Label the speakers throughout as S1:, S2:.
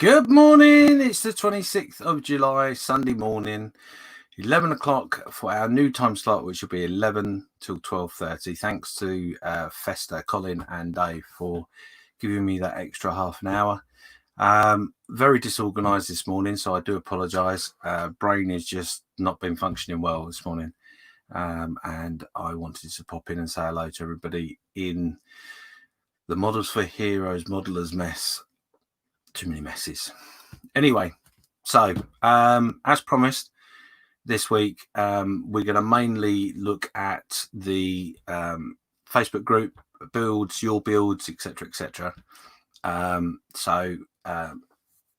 S1: Good morning. It's the 26th of July, Sunday morning, 11 o'clock for our new time slot, which will be 11 till 12:30. Thanks to Festa, Colin and Dave for giving me that extra half an hour. Very disorganized this morning, so I do apologize. Brain has just not been functioning well this morning. And I wanted to pop in and say hello to everybody in the Models for Heroes Modelers mess. Too many messes. Anyway, so as promised, this week we're going to mainly look at the Facebook group builds, your builds, etc., etc. So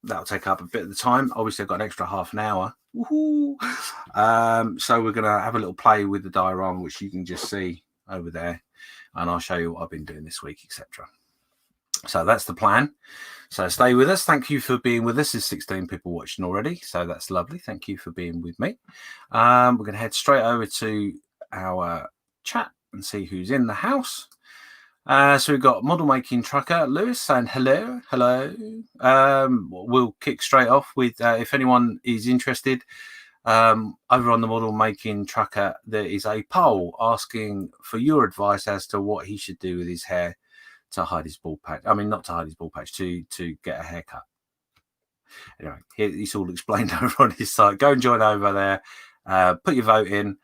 S1: that'll take up a bit of the time. Obviously, I've got an extra half an hour. Woohoo! So we're going to have a little play with the diorama, which you can just see over there, and I'll show you what I've been doing this week, etc. So that's the plan. So stay with us. Thank you for being with us. There's 16 people watching already, so that's lovely. Thank you for being with me. We're going to head straight over to our chat and see who's in the house. So we've got Model Making Trucker Lewis saying hello. We'll kick straight off with if anyone is interested, over on the Model Making Trucker, there is a poll asking for your advice as to what he should do with his hair to hide his bald patch. I mean, not to hide his bald patch, to get a haircut. Anyway, it's all explained over on his site. Go and join over there. Put your vote in,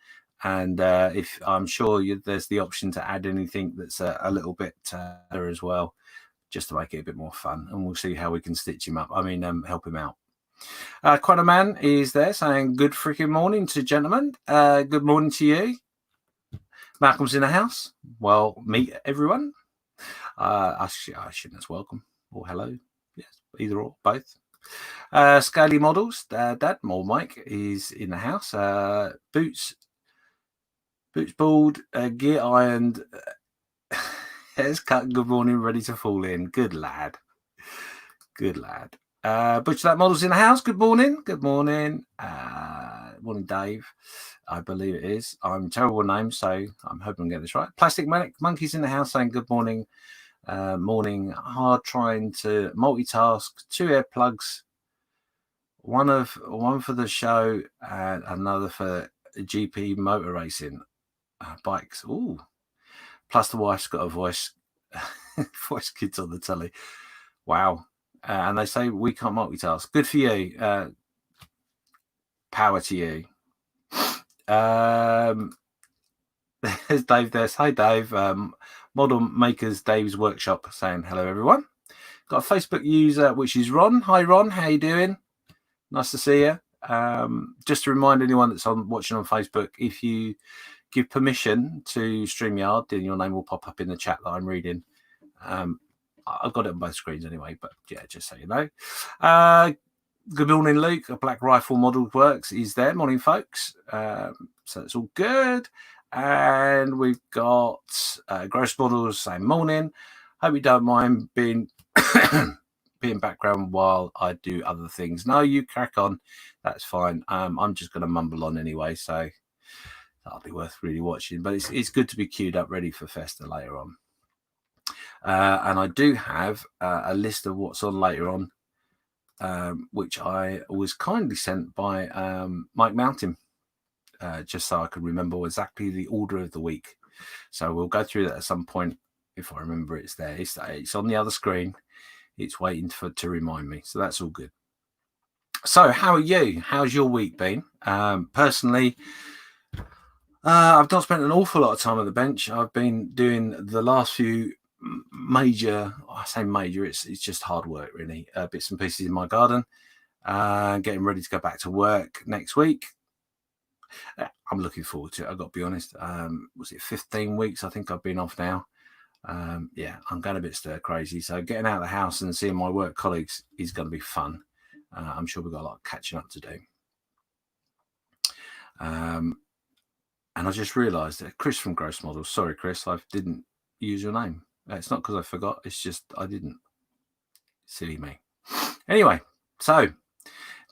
S1: and if I'm sure there's the option to add anything that's a little bit there as well, just to make it a bit more fun. And we'll see how we can stitch him up. I mean, help him out. Quite a man is there saying good freaking morning to gentlemen. Good morning to you. Malcolm's in the house. Well, meet everyone. I shouldn't as welcome or hello. Yes, either or, both. Scaly Models, Dad, more Mike is in the house. Boots bald, gear ironed, hair's cut. Good morning, ready to fall in. Good lad. Butcher That Model's in the house. Good morning. Morning, Dave. I believe it is. I'm terrible with names, so I'm hoping I get this right. Plastic Monkey's in the house saying good morning. Morning. Hard trying to multitask. 2 ear plugs. One for the show and another for GP motor racing. Bikes. Ooh. Plus the wife's got a voice kids on the telly. Wow. And they say we can't multitask. Good for you. Power to you. There's Dave there. Hi, Dave. Model Makers Dave's Workshop saying hello, everyone. Got a Facebook user, which is Ron. Hi, Ron. How you doing? Nice to see you. Just to remind anyone that's watching on Facebook, if you give permission to StreamYard, then your name will pop up in the chat that I'm reading. I've got it on both screens anyway, but yeah, just so you know. Good morning, Luke. A Black Rifle Model Works is there. Morning, folks. So it's all good. And we've got Gross Models saying morning. Hope you don't mind being background while I do other things. No, you crack on. That's fine. I'm just going to mumble on anyway, so that'll be worth really watching. But it's good to be queued up ready for Festa later on. And I do have a list of what's on later on, which I was kindly sent by Mike Mountain, just so I could remember exactly the order of the week. So we'll go through that at some point. If I remember, it's there. It's on the other screen. It's waiting to remind me. So that's all good. So how are you? How's your week been? Personally, I've not spent an awful lot of time on the bench. I've been doing the last few major, I say major, it's just hard work really, bits and pieces in my garden, getting ready to go back to work next week. I'm looking forward to it, I've got to be honest. Was it 15 weeks I think I've been off now? Yeah, I'm going a bit stir crazy, so getting out of the house and seeing my work colleagues is going to be fun. I'm sure we've got a lot of catching up to do. And I just realized that Chris from Gross Models, sorry Chris, I didn't use your name. It's not because I forgot. It's just I didn't. Silly me. Anyway, so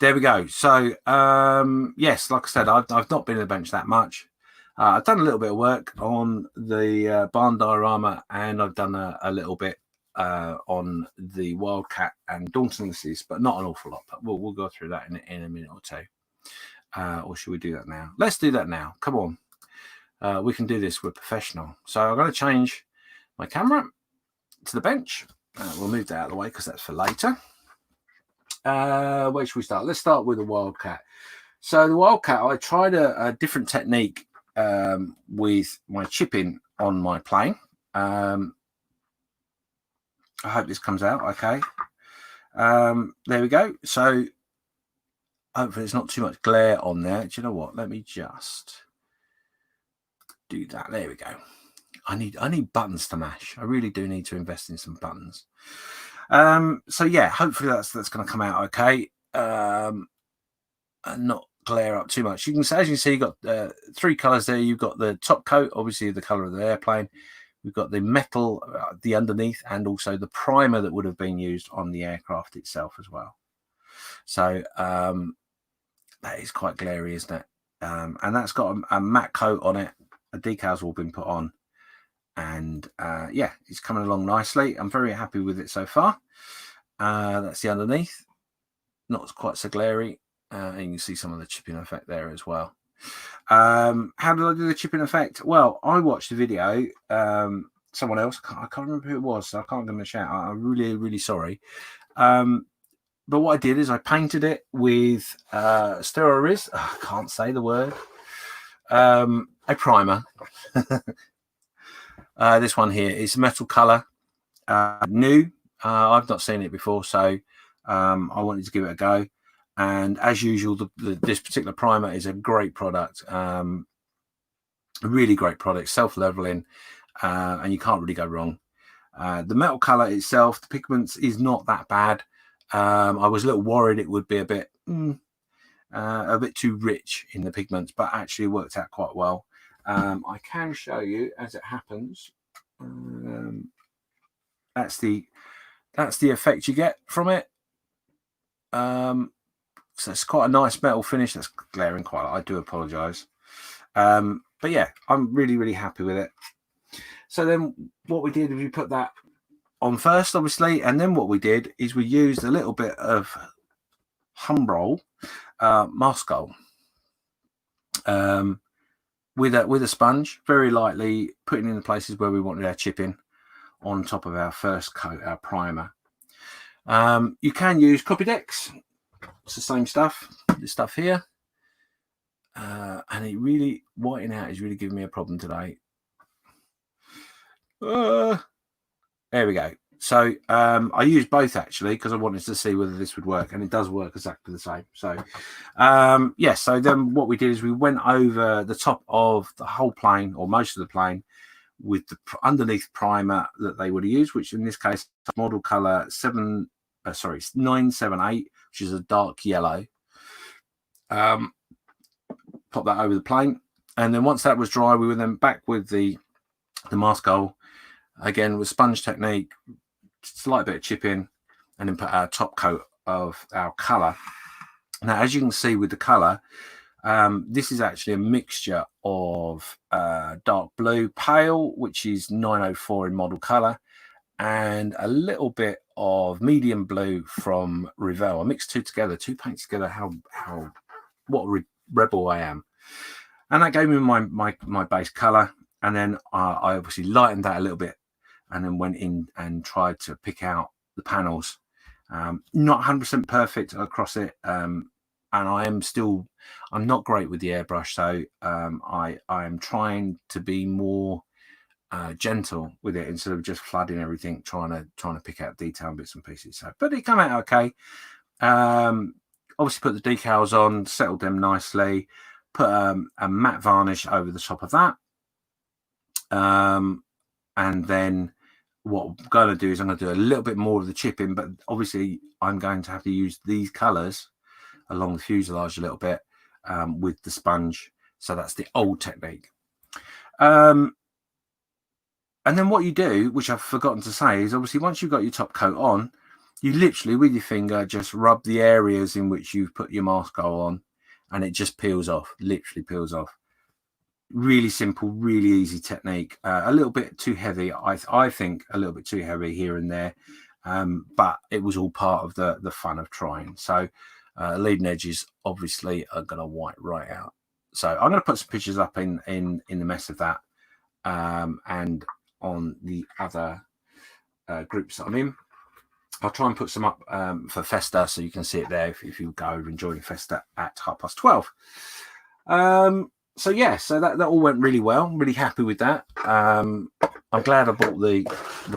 S1: there we go. So yes, like I said, I've not been on the bench that much. I've done a little bit of work on the barn diorama, and I've done a little bit on the Wildcat and Dauntlesses, but not an awful lot. But we'll go through that in a minute or two. Or should we do that now? Let's do that now. Come on. We can do this. We're professional. So I'm going to change my camera to the bench. We'll move that out of the way because that's for later. Where should we start? Let's start with the Wildcat. So the Wildcat, I tried a different technique with my chipping on my plane. I hope this comes out okay. There we go. So hopefully there's not too much glare on there. Do you know what? Let me just do that. There we go. I need buttons to mash. I really do need to invest in some buttons. So yeah, hopefully that's going to come out okay. And not glare up too much. You can say, as you can see, you've got 3 colors there. You've got the top coat, obviously the color of the airplane. We've got the metal, the underneath, and also the primer that would have been used on the aircraft itself as well. So that is quite glary, isn't it? And that's got a matte coat on it. The decals all been put on. And yeah, it's coming along nicely. I'm very happy with it so far. That's the underneath. Not quite so glary. And you can see some of the chipping effect there as well. How did I do the chipping effect? Well, I watched a video. Someone else, I can't remember who it was, so I can't give them a shout. I'm really sorry. But what I did is I painted it with Steroids. I can't say the word. A primer. This one here is metal color, new. I've not seen it before, so I wanted to give it a go. And as usual, this particular primer is a great product, a really great product, self-leveling, and you can't really go wrong. The metal color itself, the pigments is not that bad. I was a little worried it would be a bit too rich in the pigments, but actually worked out quite well. I can show you as it happens. That's the effect you get from it. So it's quite a nice metal finish. That's glaring quite a lot. I do apologize. But yeah, I'm really happy with it. So then what we did is we put that on first, obviously, and then what we did is we used a little bit of Humbrol Mascol with a sponge, very lightly putting in the places where we wanted our chipping on top of our first coat, our primer. You can use Copydex. It's the same stuff, this stuff here. And it really, whitening out is really giving me a problem today. There we go. So I used both actually because I wanted to see whether this would work, and it does work exactly the same. So yeah, so then what we did is we went over the top of the whole plane, or most of the plane, with the underneath primer that they would have used, which in this case model color 978, which is a dark yellow. Pop that over the plane, and then once that was dry, we were then back with the Mascol again with sponge technique, slight bit of chipping, and then put our top coat of our color. Now, as you can see with the color, this is actually a mixture of dark blue pale, which is 904 in model color, and a little bit of medium blue from Revell. I mixed two paints together. What a rebel I am. And that gave me my base color. And then I obviously lightened that a little bit, and then went in and tried to pick out the panels. Not 100% perfect across it. And I'm not great with the airbrush, so I am trying to be more gentle with it instead of just flooding everything, trying to pick out detail and bits and pieces. So, but it came out okay. Obviously put the decals on, settled them nicely, put a matte varnish over the top of that, and then what I'm going to do is I'm going to do a little bit more of the chipping, but obviously I'm going to have to use these colors along the fuselage a little bit with the sponge. So that's the old technique. And then what you do, which I've forgotten to say, is obviously once you've got your top coat on, you literally with your finger just rub the areas in which you've put your Mascol on, and it just peels off, literally peels off. Really simple, really easy technique. A little bit too heavy, I think, a little bit too heavy here and there, but it was all part of the fun of trying. So leading edges obviously are going to white right out. So I'm going to put some pictures up in the mess of that, and on the other groups that I'm in. I'll try and put some up for Festa, so you can see it there if you go over enjoying Festa at 12:30. So yeah, so that all went really well. I'm really happy with that. I'm glad I bought the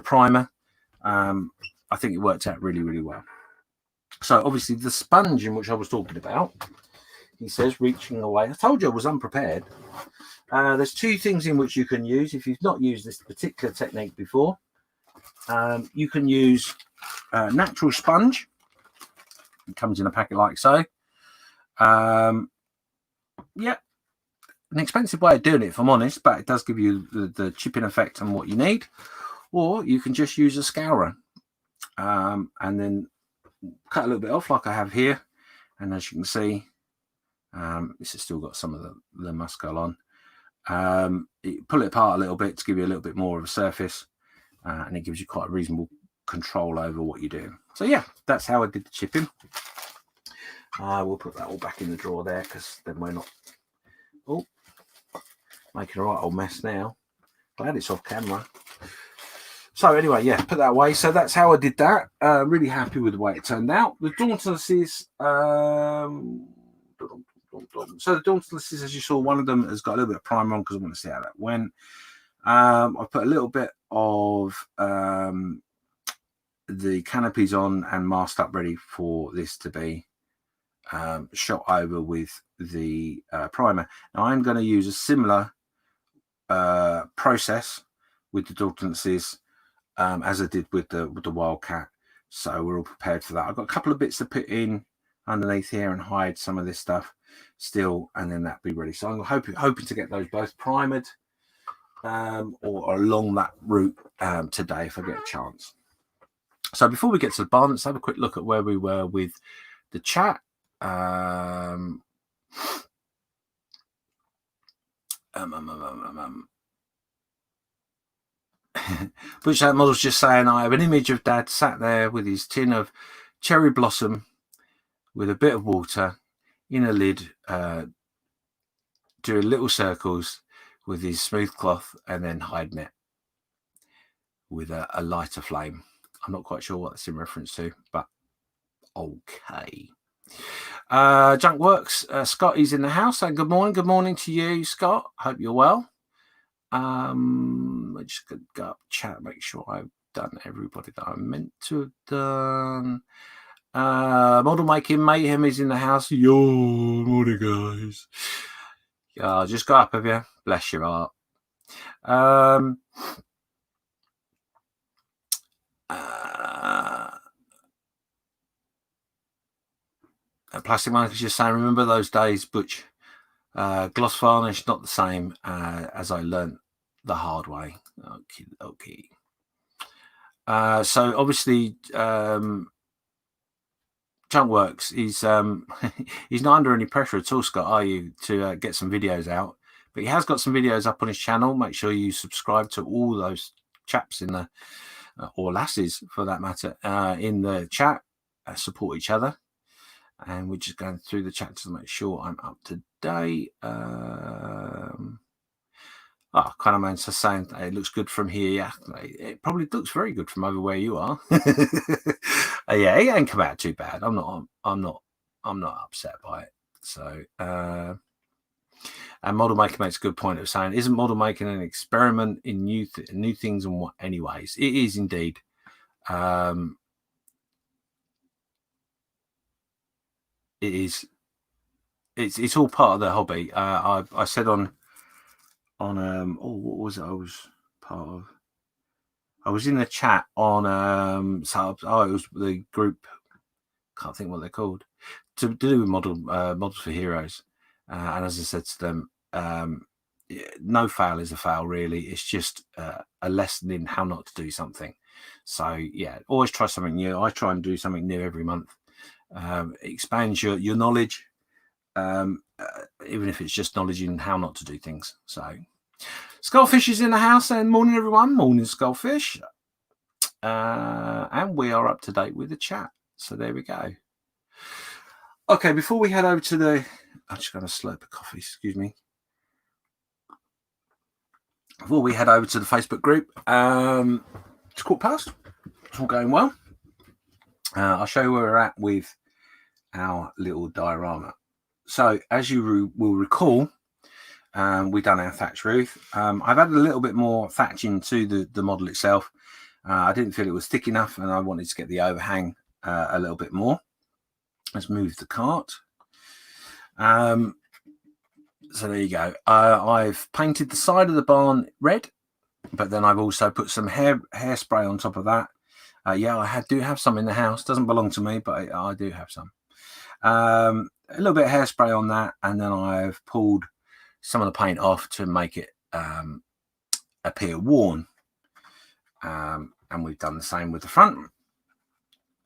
S1: primer. I think it worked out really, really well. So obviously the sponge in which I was talking about, he says, reaching away. I told you I was unprepared. There's two things in which you can use if you've not used this particular technique before. You can use natural sponge. It comes in a packet like so. Yeah, an expensive way of doing it, if I'm honest, but it does give you the chipping effect and what you need. Or you can just use a scourer, and then cut a little bit off like I have here. And as you can see, this has still got some of the muscle on. Pull it apart a little bit to give you a little bit more of a surface, and it gives you quite a reasonable control over what you're doing. So yeah, that's how I did the chipping. We'll put that all back in the drawer there, because then we're not making a right old mess now. Glad it's off camera. So anyway, yeah, put that away. So that's how I did that. Really happy with the way it turned out. The Dauntless is so the Dauntless is, as you saw, one of them has got a little bit of primer on because I want to see how that went. I put a little bit of the canopies on and masked up, ready for this to be shot over with the primer. Now I'm going to use a similar process with the Dauntlesses as I did with the Wildcat. So we're all prepared for that. I've got a couple of bits to put in underneath here and hide some of this stuff still, and then that'll be ready. So I'm hoping to get those both primered or along that route today if I get a chance. So before we get to the barn, let's have a quick look at where we were with the chat. Which that model's just saying, I have an image of Dad sat there with his tin of cherry blossom with a bit of water in a lid, doing little circles with his smooth cloth and then hiding it with a lighter flame. I'm not quite sure what that's in reference to, but okay. Junk Works, Scott is in the house, and good morning to you, Scott. Hope you're well. I just could go up chat, make sure I've done everybody that I meant to have done. Model Making Mayhem is in the house. Yo, morning guys. Yeah, just got up, have you? Bless your heart. Plastic Mike is just saying, remember those days, Butch? Gloss varnish, not the same as I learnt the hard way. Okay. So obviously, Junk Works, he's not under any pressure at all, Scott, are you, to get some videos out? But he has got some videos up on his channel. Make sure you subscribe to all those chaps in the, or lasses for that matter, in the chat. Support each other. And we're just going through the chat to make sure I'm up to date. Kind of man's saying it looks good from here. Yeah, it probably looks very good from over where you are. Yeah, it ain't come out too bad. I'm not upset by it. So, and model making makes a good point of saying, isn't model making an experiment in new things and what? Anyways, it is indeed. It is. It's all part of the hobby. I said on what was it? I was part of. I was in the chat on it was the group. Can't think what they're called. To do with models for heroes. And as I said to them, no fail is a fail. Really, it's just a lesson in how not to do something. So yeah, always try something new. I try and do something new every month. Expands your knowledge. even if it's just knowledge in how not to do things. So Skullfish is in the house, and morning everyone. Morning Skullfish. And we are up to date with the chat. So there we go. Okay, before we head over to the... I'm just going to slurp a coffee, excuse me. Before we head over to the Facebook group, it's 1:15. It's all going well. I'll show you where we're at with our little diorama. So as you will recall, we've done our thatch roof. I've added a little bit more thatching to the model itself. I didn't feel it was thick enough, and I wanted to get the overhang a little bit more. Let's move the cart. So there you go. I've painted the side of the barn red, but then I've also put some hairspray on top of that. Yeah, I do have some in the house. Doesn't belong to me, but I do have some. A little bit of hairspray on that, and then I've pulled some of the paint off to make it appear worn. And we've done the same with the front.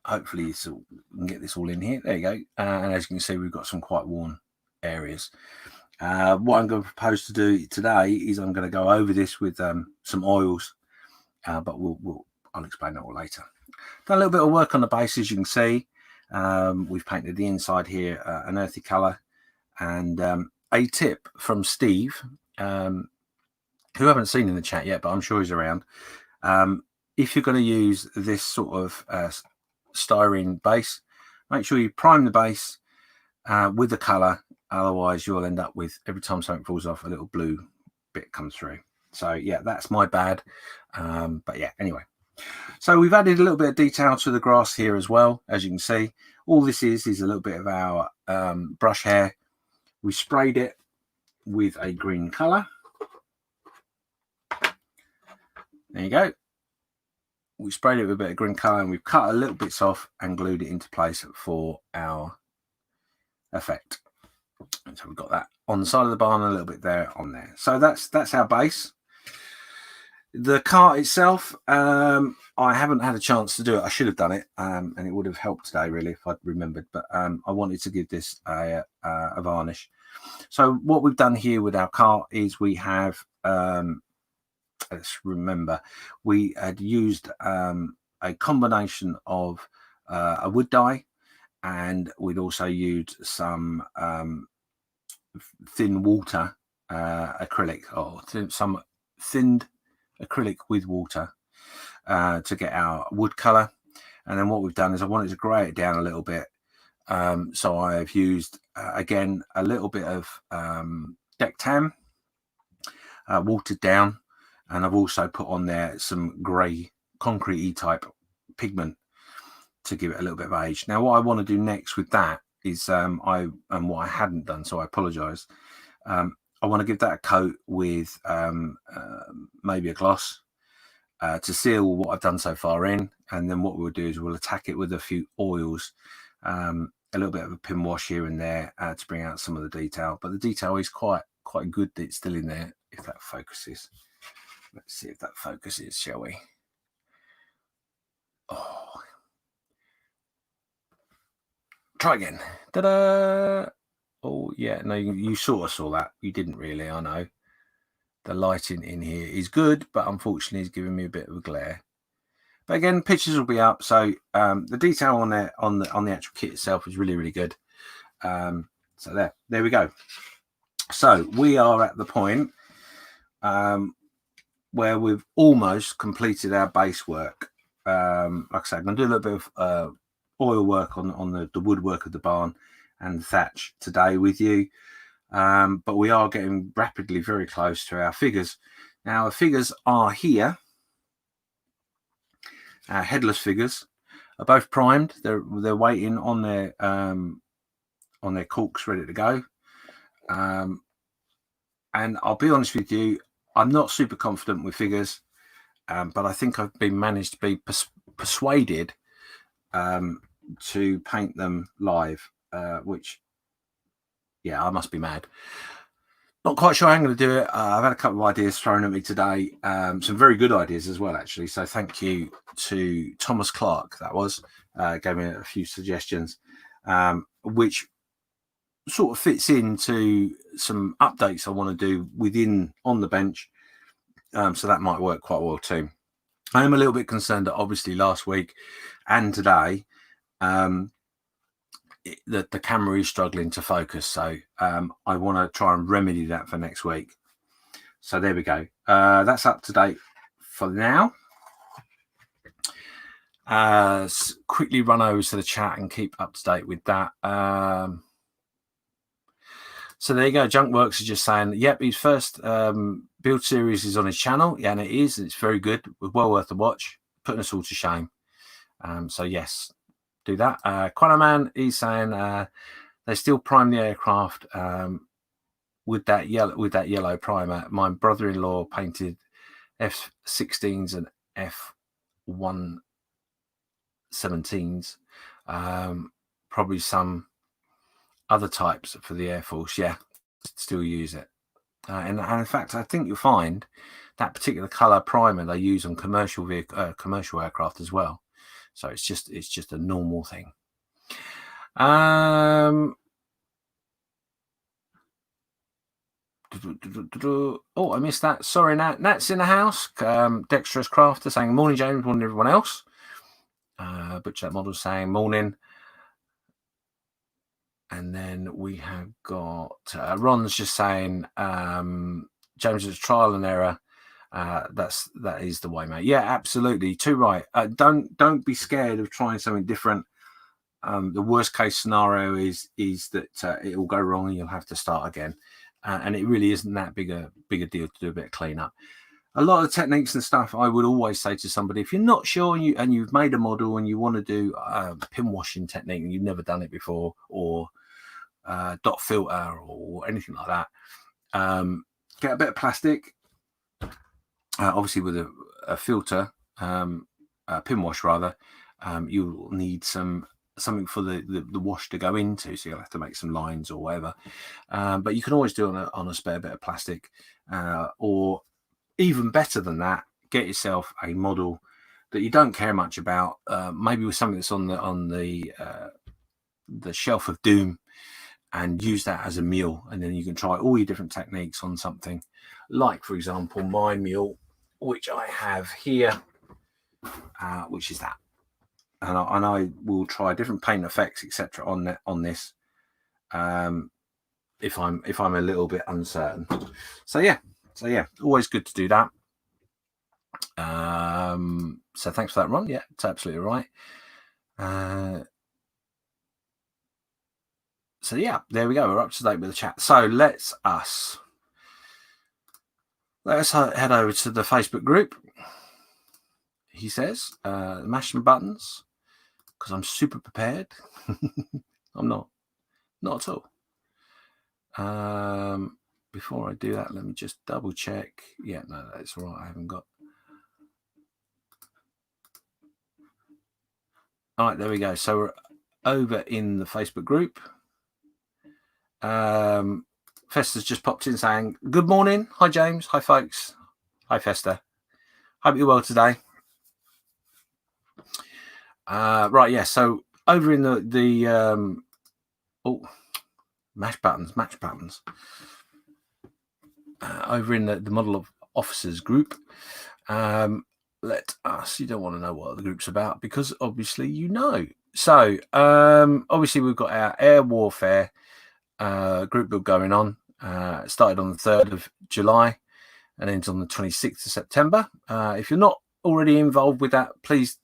S1: Hopefully we can get this all in here. There you go. And as you can see, we've got some quite worn areas. What I'm going to propose to do today is I'm going to go over this with some oils, but I'll explain that all later. Done a little bit of work on the base, as you can see. We've painted the inside here an earthy colour. And a tip from Steve, who I haven't seen in the chat yet, but I'm sure he's around. If you're going to use this sort of styrene base, make sure you prime the base with the colour. Otherwise, you'll end up with, every time something falls off, a little blue bit comes through. So, yeah, that's my bad. But, yeah, anyway. So we've added a little bit of detail to the grass here as well, as you can see. All this is a little bit of our brush hair. We sprayed it with a green colour. There you go. We sprayed it with a bit of green colour, and we've cut a little bits off and glued it into place for our effect. And so we've got that on the side of the barn, a little bit there on there. So that's our base. The cart itself, I haven't had a chance to do it. I should have done it, and it would have helped today, really, if I'd remembered. But I wanted to give this a varnish. So what we've done here with our cart is we have... let's remember, we had used a combination of a wood dye, and we'd also used some thin water acrylic, or some thinned acrylic with water to get our wood color. And then what we've done is I wanted to grey it down a little bit, so I've used again a little bit of deck tan, watered down. And I've also put on there some grey concrete type pigment to give it a little bit of age. Now, what I want to do next with that is what I hadn't done, so I apologise. I want to give that a coat with maybe a gloss to seal what I've done so far in. And then what we'll do is we'll attack it with a few oils, a little bit of a pin wash here and there to bring out some of the detail. But the detail is quite good that it's still in there, if that focuses. Let's see if that focuses, shall we? Oh. Try again. Ta-da! Oh, yeah. No, you sort of saw that. You didn't really, I know. The lighting in here is good, but unfortunately it's giving me a bit of a glare. But again, pictures will be up. So the detail on there, on the actual kit itself is really, really good. So there we go. So we are at the point where we've almost completed our base work. Like I said, I'm going to do a little bit of oil work on the woodwork of the barn and thatch today with you. But we are getting rapidly very close to our figures. Now, our figures are here. Our headless figures are both primed. They're waiting on their corks ready to go. And I'll be honest with you, I'm not super confident with figures, but I think I've been managed to be persuaded to paint them live, which, yeah, I must be mad. Not quite sure how I'm going to do it. I've had a couple of ideas thrown at me today, some very good ideas as well, actually. So thank you to Thomas Clark, that was, gave me a few suggestions, which sort of fits into some updates I want to do on the bench. So that might work quite well too. I am a little bit concerned that obviously last week and today, the camera is struggling to focus. So I want to try and remedy that for next week. So there we go. That's up to date for now. Quickly run over to the chat and keep up to date with that. So there you go. Junkworks is just saying, yep, his first build series is on his channel. Yeah, and it is. It's very good. Well worth the watch. Putting us all to shame. So yes, do that. Quanaman is saying they still prime the aircraft with that yellow primer. My brother-in-law painted F-16s and F-117s. Probably some other types for the Air Force. Yeah, still use it. And in fact, I think you'll find that particular color primer they use on commercial aircraft as well. So it's just a normal thing. Oh, I missed that. Sorry, Nat. Nat's in the house. Dexterous Crafter saying morning, James. Morning, everyone else. Butcher that model saying morning. And then we have got Ron's just saying James is trial and error. That is the way, mate. Yeah, absolutely. Too right. Don't be scared of trying something different. The worst case scenario is that it will go wrong and you'll have to start again. And it really isn't that big a deal to do a bit of cleanup. A lot of techniques and stuff, I would always say to somebody, if you're not sure and you've made a model and you want to do pin washing technique and you've never done it before, or dot filter or anything like that, get a bit of plastic, obviously with a filter, a pin wash rather. You'll need something for the wash to go into, so you'll have to make some lines or whatever, but you can always do on a spare bit of plastic, or even better than that, get yourself a model that you don't care much about, maybe with something that's on the shelf of doom, and use that as a mule, and then you can try all your different techniques on something, like for example my mule, which I have here, which is that. And I will try different paint effects, etc. on this, if I'm a little bit uncertain. So yeah, always good to do that. So thanks for that, Ron. Yeah, it's absolutely right. So yeah, there we go. We're up to date with the chat. So let's head over to the Facebook group. He says, mash some buttons, because I'm super prepared. I'm not at all. Before I do that, let me just double check. Yeah, no, that's all right. I haven't got. All right, there we go. So we're over in the Facebook group. Festa's just popped in saying, good morning. Hi, James. Hi, folks. Hi, Festa. Hope you're well today. Right, yeah. So over in the match buttons. Over in the model of officers group. Let us. You don't want to know what the group's about, because obviously you know. So obviously we've got our air warfare group build going on. It started on the 3rd of July and ends on the 26th of September. If you're not already involved with that, please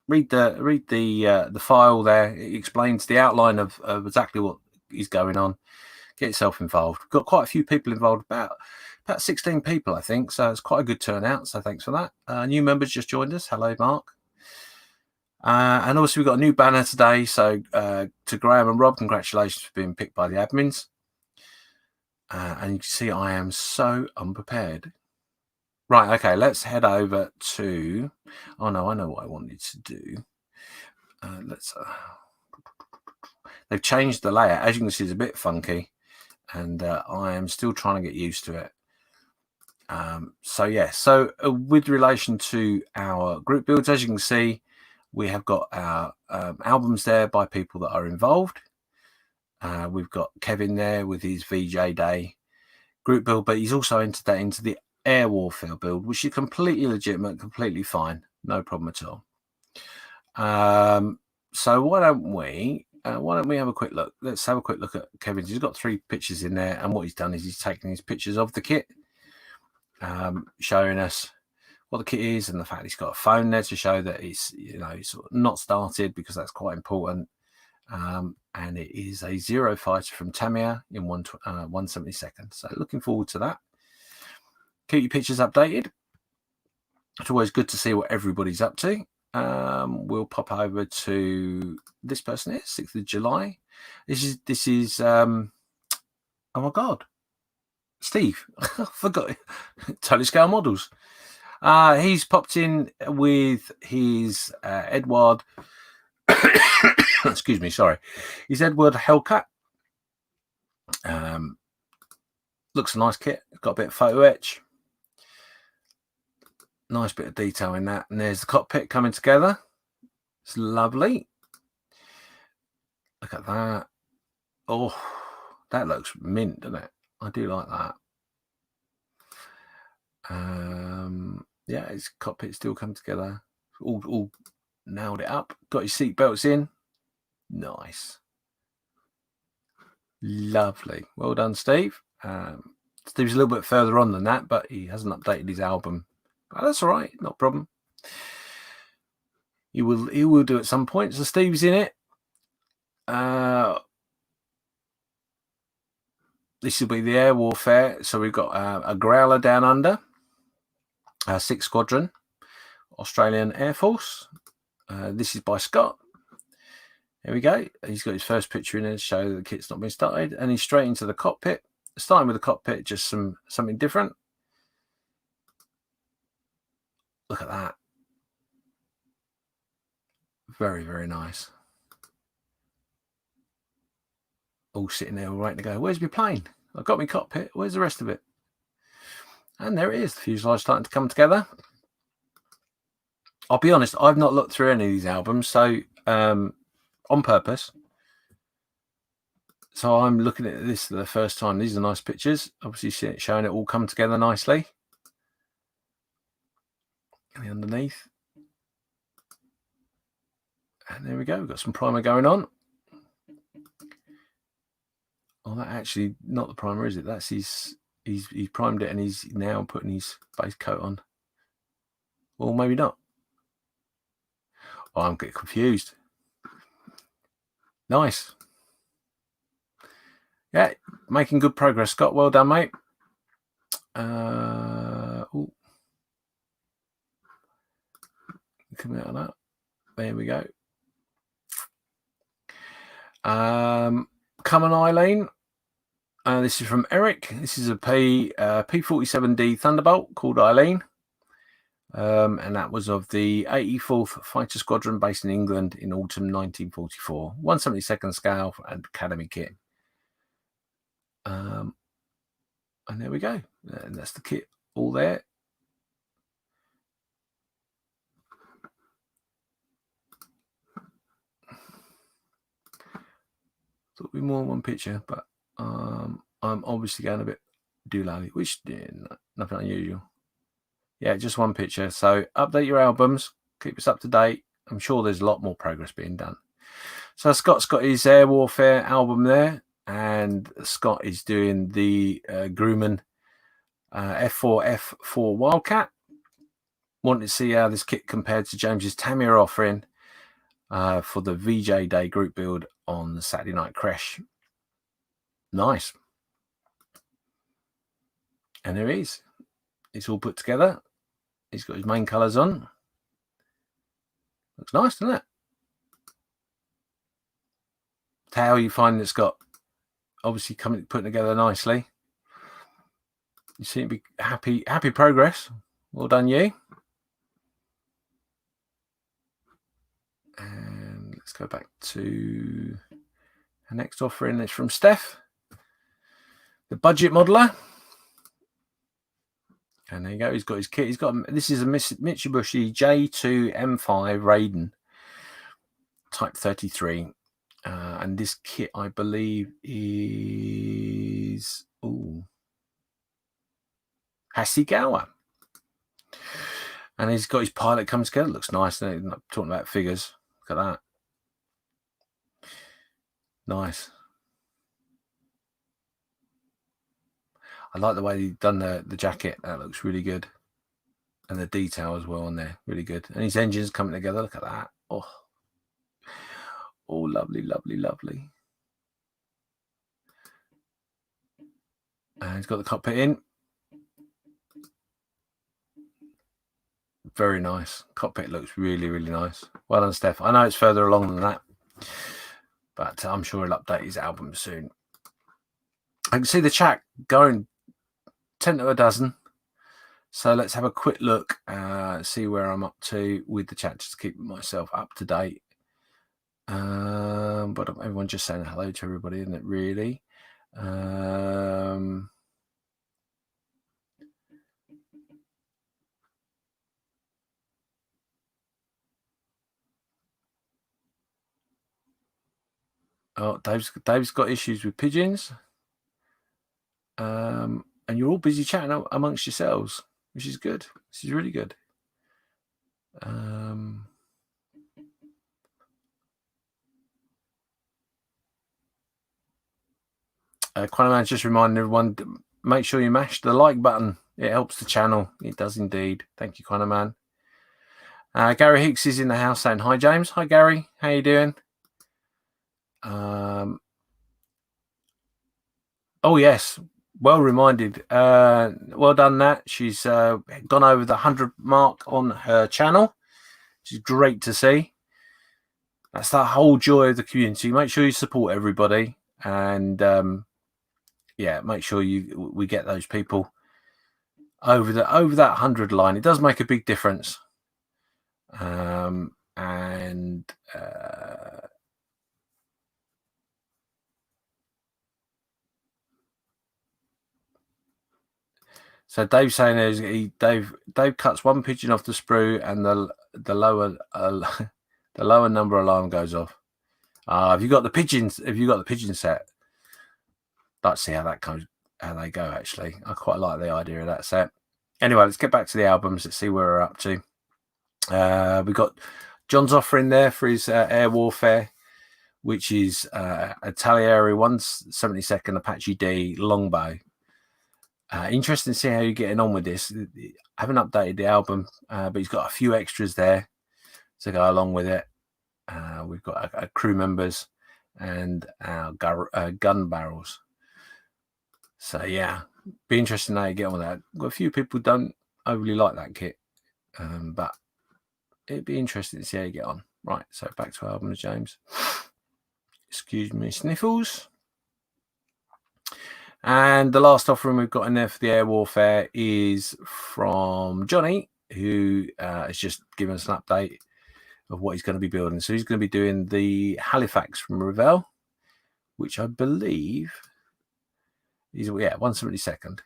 S1: read the file there. It explains the outline of exactly what is going on. Get yourself involved. We've got quite a few people involved, about 16 people, I think. So it's quite a good turnout. So thanks for that. New members just joined us. Hello, Mark. And also we've got a new banner today. So to Graham and Rob, congratulations for being picked by the admins. And you can see I am so unprepared. Right, okay, let's head over to... Oh, no, I know what I wanted to do. They've changed the layout. As you can see, it's a bit funky. And I am still trying to get used to it. So, yeah. So, with relation to our group builds, as you can see, we have got our albums there by people that are involved. We've got Kevin there with his VJ Day group build, but he's also entered that into the air warfare build, which is completely legitimate, completely fine, no problem at all. So why don't we have a quick look? Let's have a quick look at Kevin's. He's got 3 pictures in there, and what he's done is he's taken his pictures of the kit, showing us what the kit is, and the fact he's got a phone there to show that it's, you know, sort of not started, because that's quite important. And it is a Zero fighter from Tamiya in 1/72. So looking forward to that. Keep your pictures updated. It's always good to see what everybody's up to. We'll pop over to this person here, 6th of July. This is oh my god, Steve. I forgot. Totally Scale Models. He's popped in with his Edward. Excuse me, sorry. He's Edward Hellcat. Looks a nice kit. It's got a bit of photo etch. Nice bit of detail in that. And there's the cockpit coming together. It's lovely. Look at that. Oh, that looks mint, doesn't it? I do like that. Yeah, his cockpit still come together. All nailed it up. Got his seat belts in. Nice. Lovely. Well done, Steve. Steve's a little bit further on than that, but he hasn't updated his album. But that's all right, not a problem. He will do at some point. So Steve's in it. This will be the air warfare. So we've got a Growler Down Under, 6th Squadron, Australian Air Force. This is by Scott. Here we go. He's got his first picture in there to show that the kit's not been started, and he's straight into the cockpit. Starting with the cockpit, just something different. Look at that. Very, very nice. All sitting there, all waiting to go. Where's my plane? I've got my cockpit. Where's the rest of it? And there it is. The fuselage starting to come together. I'll be honest, I've not looked through any of these albums, so on purpose. So I'm looking at this for the first time. These are nice pictures. Obviously showing it all come together nicely. And underneath. And there we go. We've got some primer going on. Oh, that actually not the primer, is it? That's he's primed it, and he's now putting his base coat on. Well, maybe not. Oh, I'm getting confused. Nice. Yeah, making good progress, Scott. Well done, mate. Ooh. Coming out of that. There we go. Come on, Eileen. This is from Eric. This is a P-47D Thunderbolt called Eileen. And that was of the 84th Fighter Squadron based in England in autumn 1944. 1/72 scale and Academy kit. And there we go. And that's the kit all there. Thought it'd be more than one picture, but I'm obviously going a bit doolally, which nothing unusual. Yeah, just one picture. So update your albums, keep us up to date. I'm sure there's a lot more progress being done. So Scott's got his Air Warfare album there, and Scott is doing the Grumman F4 Wildcat. Wanted to see how this kit compared to James's Tamiya offering for the VJ Day group build on the Saturday night Creche. Nice. And there he is. It's all put together. He's got his main colours on. Looks nice, doesn't it? How you find it's got obviously putting together nicely. You seem to be happy progress. Well done, you. And let's go back to the next offering. It's from Steph, the budget modeler. And there you go. He's got his kit. He's got this is a Mitsubishi J2 M5 Raiden Type 33, And this kit, I believe, is Hasegawa. And he's got his pilot come together. Looks nice. Not talking about figures. Look at that. Nice. I like the way he's done the jacket. That looks really good. And the detail as well on there. Really good. And his engines coming together. Look at that. Oh, lovely, lovely, lovely. And he's got the cockpit in. Very nice. Cockpit looks really, really nice. Well done, Steph. I know it's further along than that, but I'm sure he'll update his album soon. I can see the chat going 10 to a dozen. So let's have a quick look, see where I'm up to with the chat, just to keep myself up to date. But everyone's just saying hello to everybody, isn't it, really? Oh, Dave's got issues with pigeons. And you're all busy chatting amongst yourselves, which is good. This is really good. Quanaman's just reminding everyone, make sure you mash the like button. It helps the channel. It does indeed. Thank you, Quanaman. Gary Hicks is in the house saying hi, James. Hi, Gary. How you doing? Oh, yes. Well reminded. Well done, Nat. She's gone over the 100 mark on her channel, which is great to see. That's the whole joy of the community. Make sure you support everybody, and yeah, make sure we get those people over that 100 line. It does make a big difference. So Dave's saying Dave cuts one pigeon off the sprue, and the lower the lower number alarm goes off. Have you got the pigeons? Have you got the pigeon set? Let's see how they go. Actually, I quite like the idea of that set. Anyway, let's get back to the albums. Let's see where we're up to. We've got John's offering there for his air warfare, which is a Talieri 172nd Apache D longbow. Interesting to see how you're getting on with this. I haven't updated the album, but he's got a few extras there to go along with it. We've got a crew members and our gun barrels. So yeah, be interesting how you get on with that. Got a few people don't overly like that kit, but it'd be interesting to see how you get on. Right, so back to our album, James. Excuse me, sniffles. And the last offering we've got in there for the air warfare is from Johnny, who has just given us an update of what he's going to be building. So he's going to be doing the Halifax from Revell, which I believe is 172nd.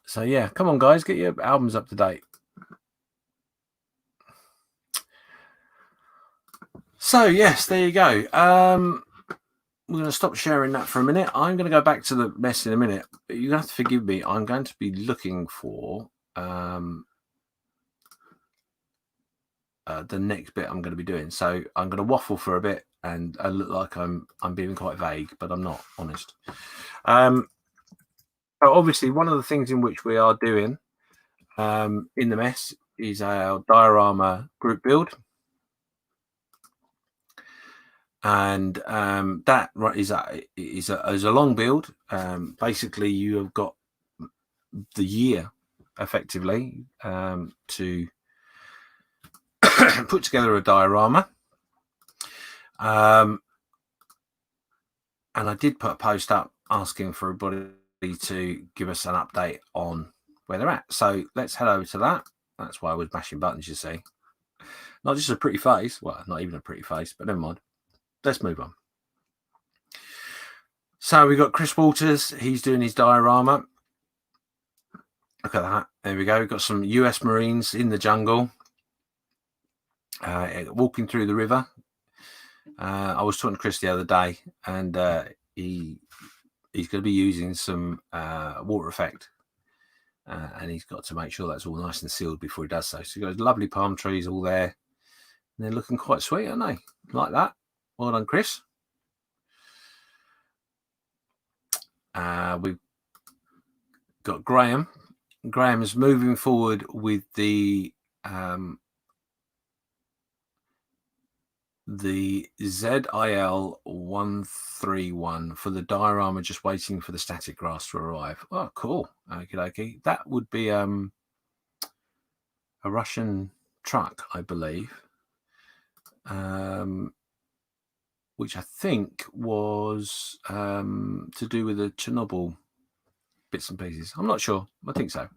S1: So yeah, come on guys, get your albums up to date. So yes, there you go. We're going to stop sharing that for a minute. I'm going to go back to the mess in a minute. But you're going to have to forgive me. I'm going to be looking for the next bit I'm going to be doing. So I'm going to waffle for a bit and I look like I'm being quite vague, but I'm not, honest. So obviously, one of the things in which we are doing in the mess is our diorama group build. And that is a long build. Basically, you have got the year effectively to put together a diorama. And I did put a post up asking for everybody to give us an update on where they're at. So let's head over to that. That's why I was mashing buttons, you see. Not just a pretty face. Well, not even a pretty face, but never mind. Let's move on. So we've got Chris Walters. He's doing his diorama. Look at that. There we go. We've got some US Marines in the jungle, walking through the river. I was talking to Chris the other day, and he's going to be using some water effect, and he's got to make sure that's all nice and sealed before he does so. So you've got lovely palm trees all there, and they're looking quite sweet, aren't they? Like that. Well done, Chris. We've got Graham. Graham is moving forward with the ZIL 131 for the diorama, just waiting for the static grass to arrive. Oh, cool. Okay. That would be a Russian truck, I believe, which I think was to do with the Chernobyl bits and pieces. I'm not sure. I think so.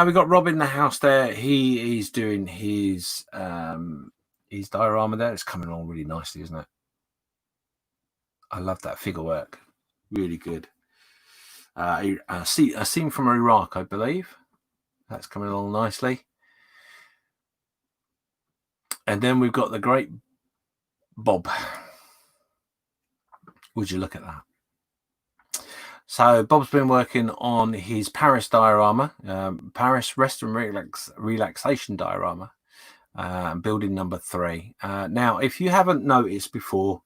S1: We've got Rob in the house there. He is doing his diorama there. It's coming along really nicely, isn't it? I love that figure work. Really good. A scene from Iraq, I believe. That's coming along nicely. And then we've got the great Bob. Would you look at that? So Bob's been working on his Paris diorama, Paris Rest and Relaxation diorama, building number 3. Now, if you haven't noticed before,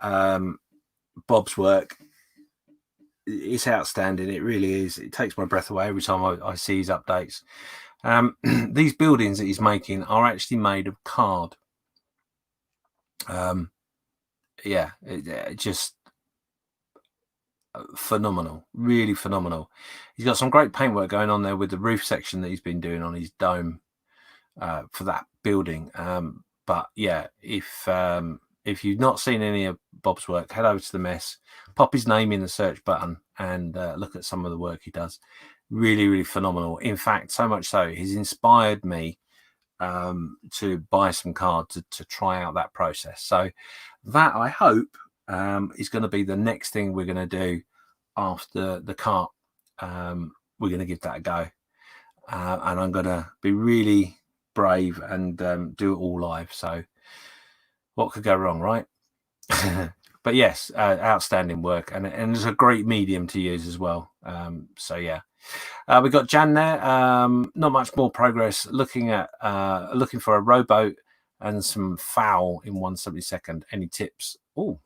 S1: Bob's work, it's outstanding. It really is. It takes my breath away every time I see his updates. These buildings that he's making are actually made of card. Just phenomenal, really phenomenal. He's got some great paintwork going on there with the roof section that he's been doing on his dome for that building. But yeah, if you've not seen any of Bob's work, head over to the mess, pop his name in the search button, and look at some of the work he does. Really, really phenomenal. In fact, so much so, he's inspired me to buy some cards to try out that process. So that, I hope, is going to be the next thing we're going to do after the cart. We're going to give that a go, and I'm going to be really brave and do it all live. So what could go wrong, right? But yes, outstanding work, and it's a great medium to use as well. So yeah, we got Jan there. Not much more progress. Looking for a rowboat and some foul in 1/72. Any tips? Oh,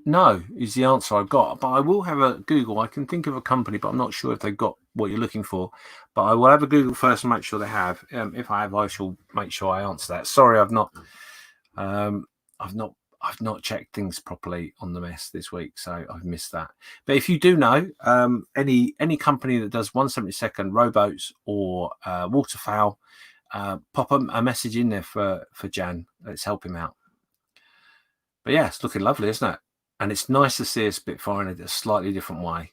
S1: no is the answer I've got, but I will have a Google. I can think of a company, but I'm not sure if they've got what you're looking for. But I will have a Google first and make sure they have. If I have, I shall make sure I answer that. Sorry, I've not checked things properly on the mess this week, so I've missed that. But if you do know any company that does 1/72 rowboats or waterfowl, pop a message in there for Jan. Let's help him out. But yeah, it's looking lovely, isn't it? And it's nice to see a Spitfire in a slightly different way.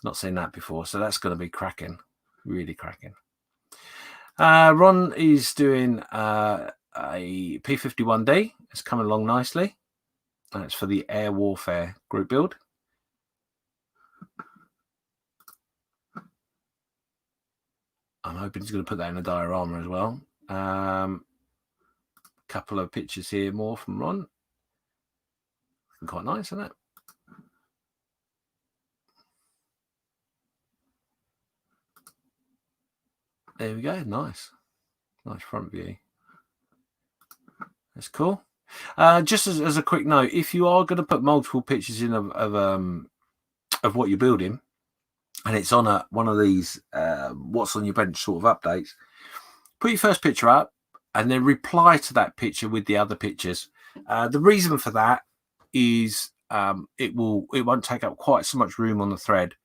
S1: Not seen that before, so that's going to be cracking, really cracking. Ron is doing a P-51D. It's coming along nicely. That's for the air warfare group build. I'm hoping he's going to put that in a diorama as well. Couple of pictures here more from Ron. Quite nice, isn't it? There we go. Nice front view. That's cool. Just as a quick note, if you are going to put multiple pictures in of what you're building, and it's on one of these what's on your bench sort of updates, put your first picture up and then reply to that picture with the other pictures. The reason for that is it won't take up quite so much room on the thread,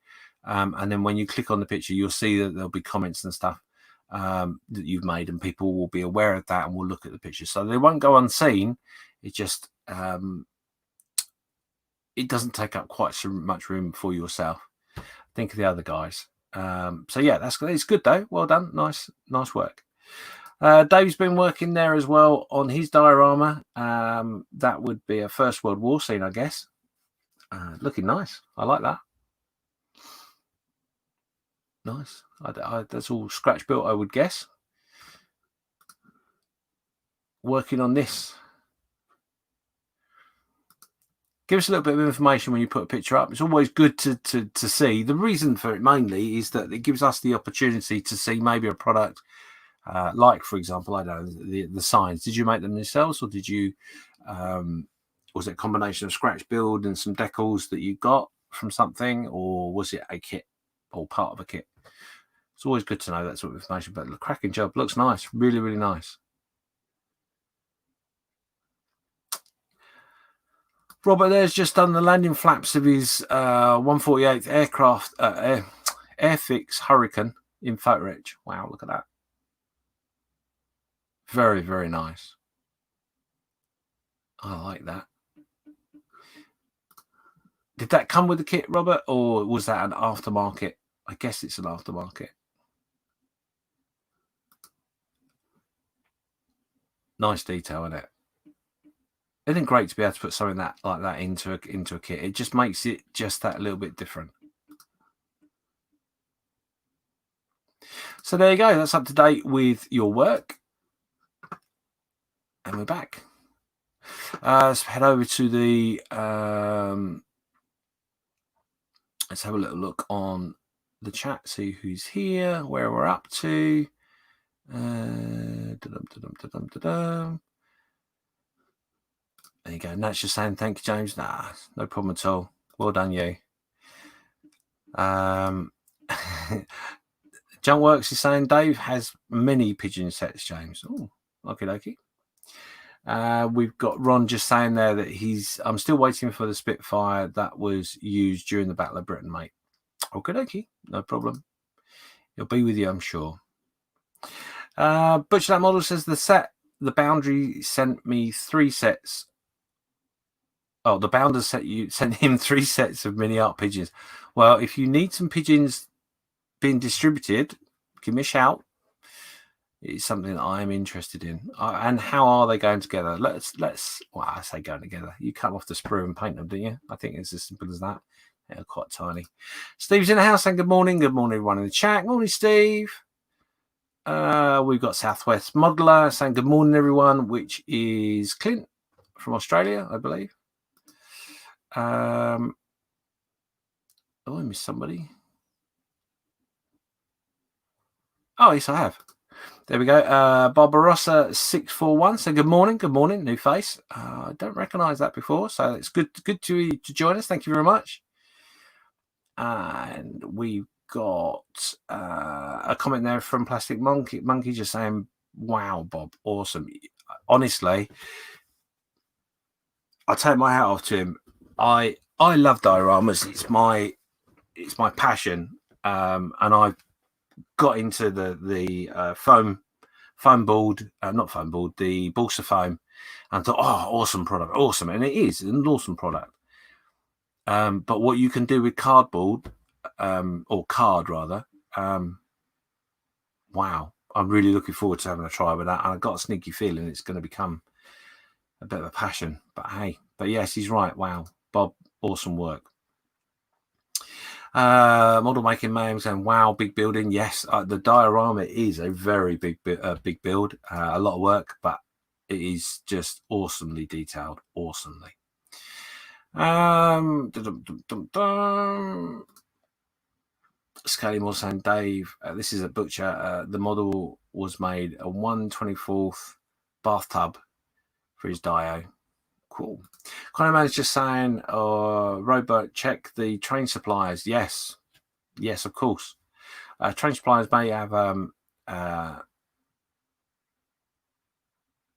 S1: and then when you click on the picture, you'll see that there'll be comments and stuff that you've made, and people will be aware of that and will look at the picture, so they won't go unseen. It just it doesn't take up quite so much room for yourself. Think of the other guys. So yeah, it's good though. Well done. Nice work. Dave's been working there as well on his diorama. That would be a First World War scene, I guess. Looking nice. I like that. Nice. That's all scratch built, I would guess. Working on this. Give us a little bit of information when you put a picture up. It's always good to see. The reason for it mainly is that it gives us the opportunity to see maybe a product, like, for example, I don't know, the signs. Did you make them yourselves, or did you, was it a combination of scratch build and some decals that you got from something, or was it a kit or part of a kit? It's always good to know that sort of information. But the cracking job, looks nice, really, really nice. Robert there's just done the landing flaps of his 148th aircraft Airfix Hurricane in photo etch. Wow, look at that. Very, very nice. I like that. Did that come with the kit, Robert, or was that an aftermarket? I guess it's an aftermarket. Nice detail in it. Isn't it great to be able to put something like that into a kit? It just makes it just that little bit different. So there you go. That's up to date with your work. And we're back. Let's head over to the... let's have a little look on the chat, see who's here, where we're up to. There you go. Nat's just saying thank you, James. Nah, no problem at all. Well done, you. Junkworks is saying Dave has many pigeon sets, James. Oh, okie dokie. We've got Ron just saying there that I'm still waiting for the Spitfire that was used during the Battle of Britain, mate. Okie dokie, no problem. He'll be with you, I'm sure. Butcher That Model says the Boundary sent me 3 sets. Oh, the Bounder sent him 3 sets of mini art pigeons. Well, if you need some pigeons being distributed, give me a shout. It's something that I'm interested in. And how are they going together? Let's. Well, I say going together. You cut off the sprue and paint them, don't you? I think it's as simple as that. They're quite tiny. Steve's in the house saying good morning. Good morning, everyone in the chat. Morning, Steve. We've got Southwest Modeler saying good morning, everyone, which is Clint from Australia, I believe. Oh, I missed somebody. Oh, yes, I have. There we go. Barbarossa 641. So good morning, new face. I don't recognise that before, so it's good to join us. Thank you very much. And we've got a comment there from Plastic Monkey just saying, "Wow, Bob, awesome." Honestly, I take my hat off to him. I love dioramas. It's my passion, and I've got into the foam board, not foam board, the balsa foam, and thought, oh, awesome product, awesome, and it is an awesome product. But what you can do with cardboard, or card rather, wow! I'm really looking forward to having a try with that, and I've got a sneaky feeling it's going to become a bit of a passion. But yes, he's right. Wow, Bob, awesome work. Model making mayhem saying, wow, big building. Yes, the diorama is a very big build, a lot of work, but it is just awesomely detailed. Awesomely. Scaly Moore saying, Dave, this is a Butcher. The model was made a 1/24th bathtub for his dio. Cool. Colin Man's just saying, Robert, check the train suppliers. Yes, of course. Train suppliers may have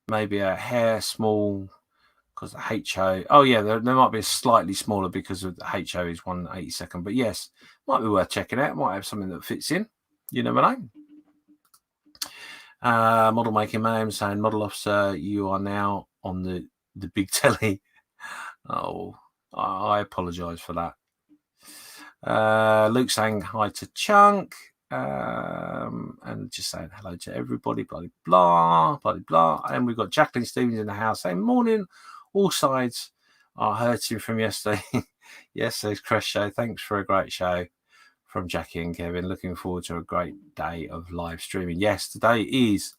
S1: maybe a hair small because the HO. Oh yeah, there might be a slightly smaller because of the HO is 1/82nd. But yes, might be worth checking out. Might have something that fits in. You never know. Model making name saying, Model Officer, you are now on the big telly. Oh, I apologise for that. Luke saying hi to Chunk, and just saying hello to everybody, blah, blah, blah, blah. And we've got Jacqueline Stevens in the house saying, morning, all sides are hurting from yesterday. Yes, says Creche show. Thanks for a great show from Jackie and Kevin. Looking forward to a great day of live streaming. Yes, today is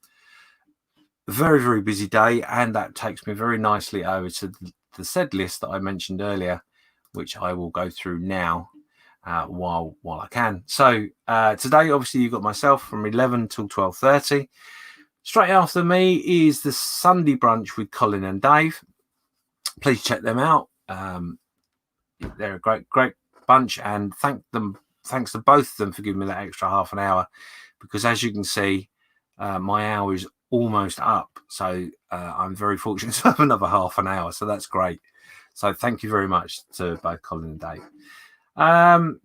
S1: a very, very busy day, and that takes me very nicely over to the said list that I mentioned earlier, which I will go through now while I can. So today, obviously, you've got myself from 11 till 12:30. Straight after me is the Sunday brunch with Colin and Dave. Please check them out. They're a great bunch, and thanks to both of them for giving me that extra half an hour, because as you can see, my hour is almost up, so I'm very fortunate to have another half an hour, so that's great. So thank you very much to both Colin and Dave.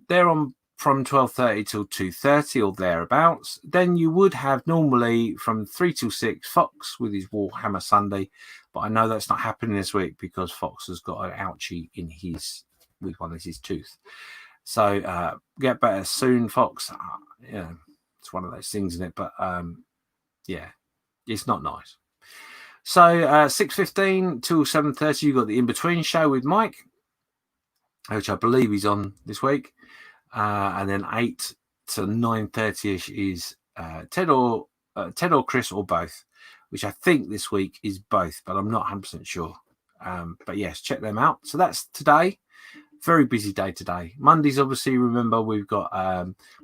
S1: They're on from 12:30 till 2:30 or thereabouts. Then you would have normally from 3 till 6 Fox with his Warhammer Sunday, but I know that's not happening this week because Fox has got an ouchie in with one of his tooth. So get better soon, Fox. Yeah, it's one of those things, isn't it? But yeah, it's not nice. So 6:15 till 7:30, you've got the In-Between show with Mike, which I believe he's on this week. And then 8 to 9:30ish is Ted or Chris or both, which I think this week is both, but I'm not 100% sure. But yes, check them out. So that's today. Very busy day today. Mondays, obviously, remember we've got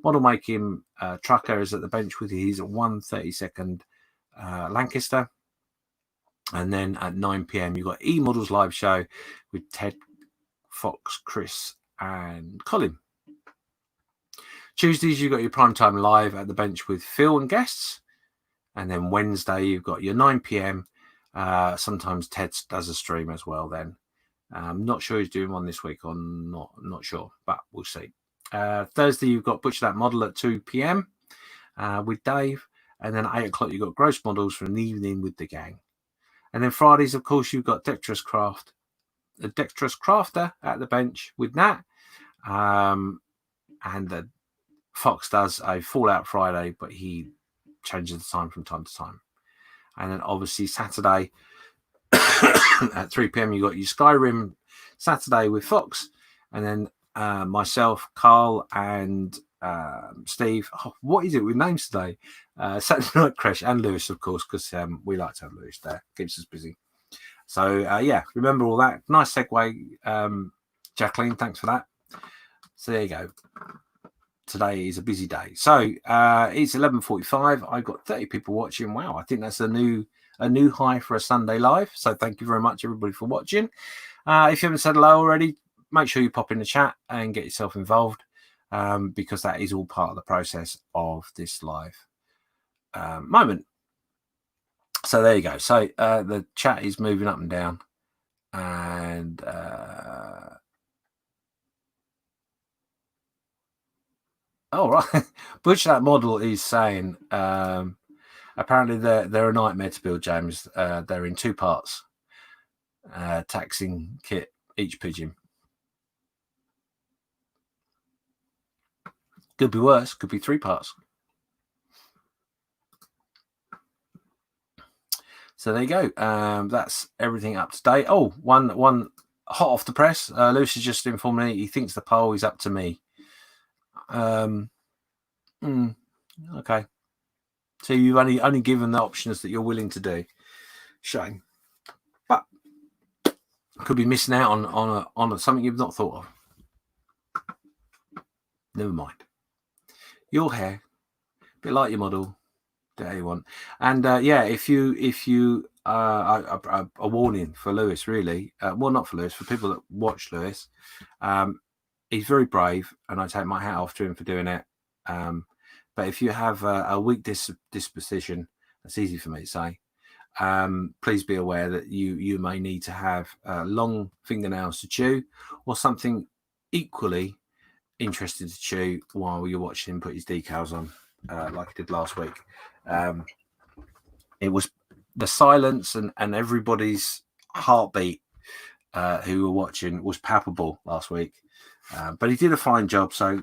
S1: model making Trucker is at the bench with his 1/32 Lancaster. And then at 9 p.m, you've got E-Models live show with Ted, Fox, Chris, and Colin. Tuesdays, you've got your primetime live at the bench with Phil and guests. And then Wednesday, you've got your 9 p.m. Sometimes Ted does a stream as well then. I'm not sure he's doing one this week or not sure, but we'll see. Thursday, you've got Butcher That Model at 2 p.m. With Dave. And then at 8 o'clock, you've got Gross Models for an evening with the gang. And then Fridays, of course, you've got Dexterous Crafter at the bench with Nat. And Fox does a Fallout Friday, but he changes the time from time to time. And then obviously Saturday at 3 p.m, you got your Skyrim Saturday with Fox. And then myself, Carl, and Steve. Oh, what is it with names today? Saturday Night Creche and Lewis, of course, because we like to have Lewis there. Keeps us busy. So, yeah, remember all that. Nice segue, Jacqueline. Thanks for that. So there you go. Today is a busy day. So it's 11:45. I've got 30 people watching. Wow, I think that's a new high for a Sunday live. So thank you very much, everybody, for watching. If you haven't said hello already, make sure you pop in the chat and get yourself involved, because that is all part of the process of this live moment. So there you go. So the chat is moving up and down, and oh, right. Butch That Model is saying apparently they're a nightmare to build, James. They're in 2 parts. Taxing kit, each pigeon. Could be worse. Could be 3 parts. So there you go. That's everything up to date. Oh, one hot off the press. Lewis has just informed me he thinks the poll is up to me. Okay. So you've only given the options that you're willing to do. Shame. But could be missing out on something you've not thought of. Never mind. Your hair, a bit like your model, do how you want. And yeah, if you a warning for Lewis, really. Well, not for Lewis, for people that watch Lewis. He's very brave, and I take my hat off to him for doing it. But if you have a weak disposition, that's easy for me to say. Please be aware that you may need to have long fingernails to chew, or something equally interesting to chew while you're watching him put his decals on, like he did last week. It was the silence and everybody's heartbeat who were watching was palpable last week. But he did a fine job, so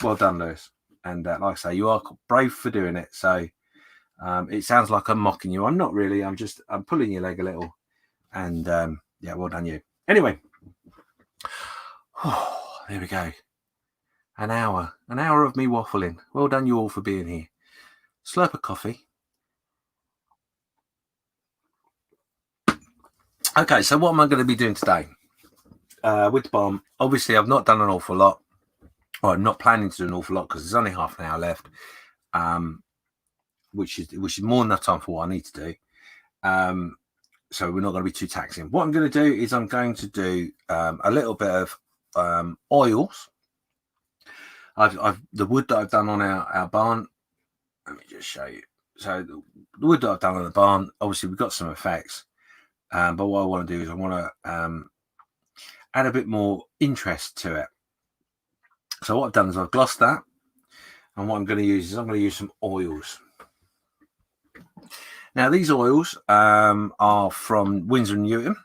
S1: well done, Lewis. And like I say, you are brave for doing it. So it sounds like I'm mocking you. I'm not really. I'm pulling your leg a little. And yeah, well done you. Anyway, there we go. An hour of me waffling. Well done you all for being here. Slurp of coffee. Okay, so what am I going to be doing today with the bomb? Obviously, I've not done an awful lot. Or I'm not planning to do an awful lot because there's only half an hour left, which is more than enough time for what I need to do. So we're not going to be too taxing. What I'm going to do is I'm going to do a little bit of oils. The wood that I've done on our barn. Let me just show you. So the wood that I've done on the barn, obviously we've got some effects, but what I want to do is I want to add a bit more interest to it. So what I've done is I've glossed that, and what I'm going to use is I'm going to use some oils. Now these oils are from Winsor & Newton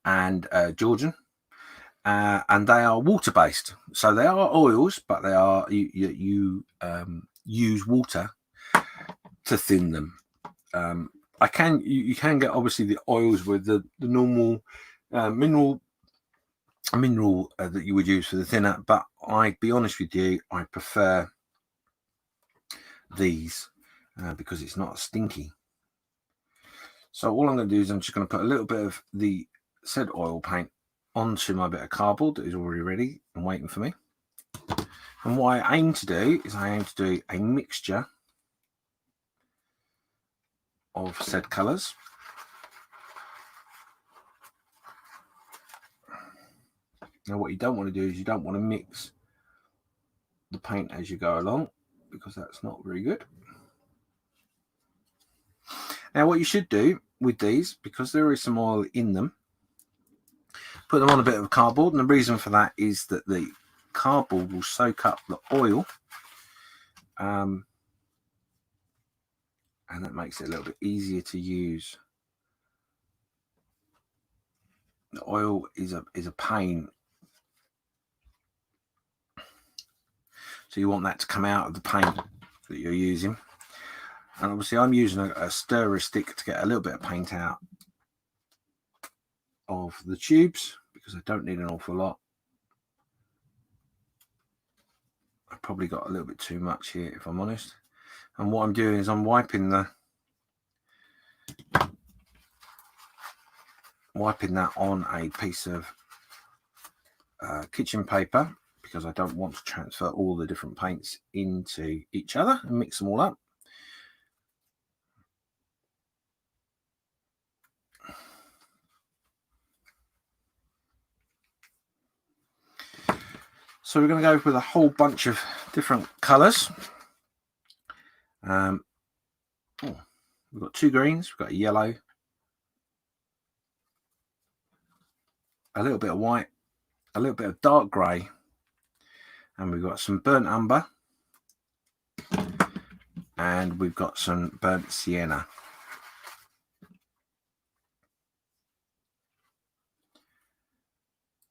S1: and Georgian, and they are water based. So they are oils, but they are you use water to thin them. You can get obviously the oils with the normal mineral that you would use for the thinner, but I'd be honest with you, I prefer these because it's not stinky. So all I'm going to do is I'm just going to put a little bit of the said oil paint onto my bit of cardboard that is already ready and waiting for me. And what I aim to do is I aim to do a mixture of said colours. Now what you don't want to do is you don't want to mix the paint as you go along, because that's not very good. Now what you should do with these, because there is some oil in them, put them on a bit of cardboard, and the reason for that is that the cardboard will soak up the oil, and that makes it a little bit easier to use. The oil is a pain, so you want that to come out of the paint that you're using. And obviously I'm using a stirrer stick to get a little bit of paint out of the tubes, because I don't need an awful lot. I've probably got a little bit too much here, if I'm honest. And what I'm doing is I'm wiping that on a piece of kitchen paper, because I don't want to transfer all the different paints into each other and mix them all up. So we're going to go with a whole bunch of different colours. We've got two greens, we've got a yellow, a little bit of white, a little bit of dark grey, and we've got some burnt umber, and we've got some burnt sienna.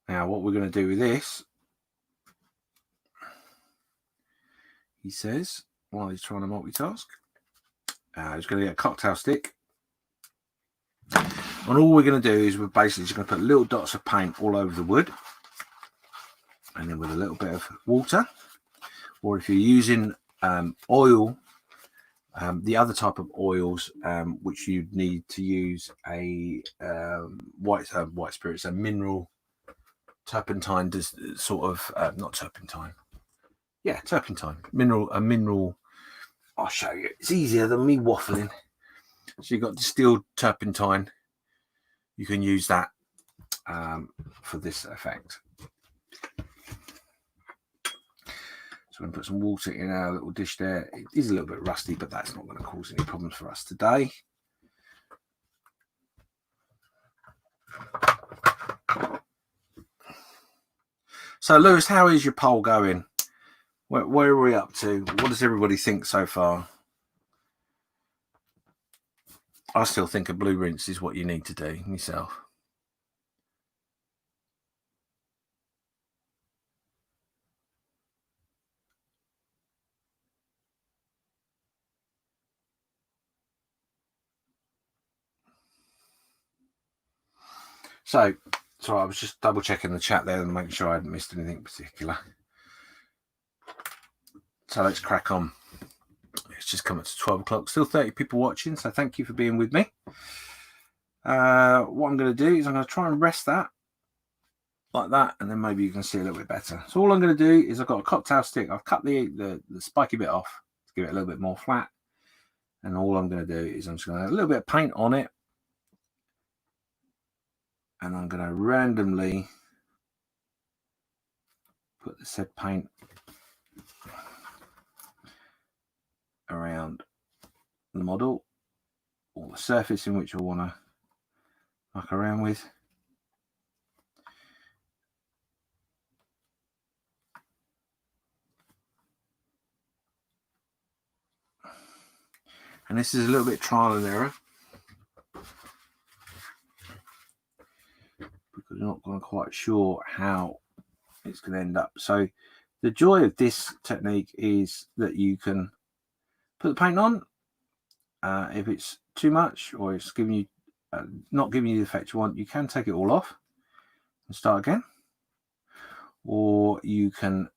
S1: Now what we're going to do with this, he says, while he's trying to multitask, he's going to get a cocktail stick, and all we're going to do is we're basically just going to put little dots of paint all over the wood, and then with a little bit of water, or if you're using oil, the other type of oils, which you need to use a white spirits, a mineral turpentine, does sort of not turpentine, yeah, turpentine, mineral. I'll show you. It's easier than me waffling. So you've got distilled turpentine. You can use that for this effect. So we're going to put some water in our little dish there. It is a little bit rusty, but that's not going to cause any problems for us today. So Lewis, how is your poll going? Where are we up to? What does everybody think so far? I still think a blue rinse is what you need to do yourself. So So I was just double checking the chat there and making sure I hadn't missed anything particular. So let's crack on. It's just come up to 12 o'clock. Still 30 people watching, so thank you for being with me. What I'm going to do is I'm going to try and rest that like that, and then maybe you can see a little bit better. So all I'm going to do is I've got a cocktail stick. I've cut the spiky bit off to give it a little bit more flat. And all I'm going to do is I'm just going to add a little bit of paint on it. And I'm going to randomly put the said paint around the model or the surface in which I want to muck around with. And this is a little bit trial and error because I'm not quite sure how it's going to end up. So the joy of this technique is that you can put the paint on. If it's too much or it's giving you not giving you the effect you want, you can take it all off and start again, or you can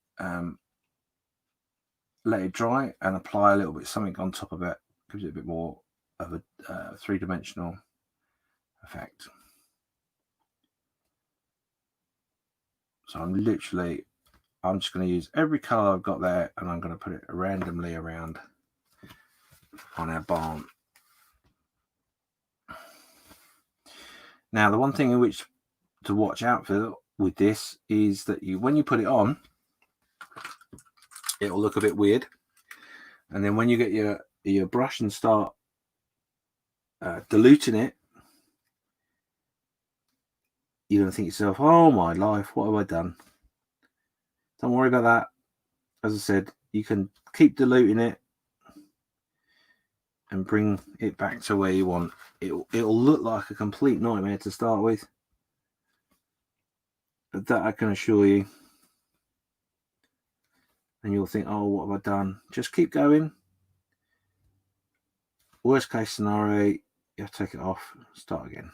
S1: let it dry and apply a little bit something on top of it. Gives it a bit more of a three-dimensional effect. So I'm just going to use every color I've got there, and I'm going to put it randomly around on our barn. Now, the one thing in which to watch out for with this is that when you put it on, it will look a bit weird, and then when you get your brush and start diluting it, you're going to think to yourself, oh my life, what have I done? Don't worry about that. As I said, you can keep diluting it and bring it back to where you want. It'll look like a complete nightmare to start with, but that I can assure you. And you'll think, oh, what have I done? Just keep going. Worst case scenario, you have to take it off, start again.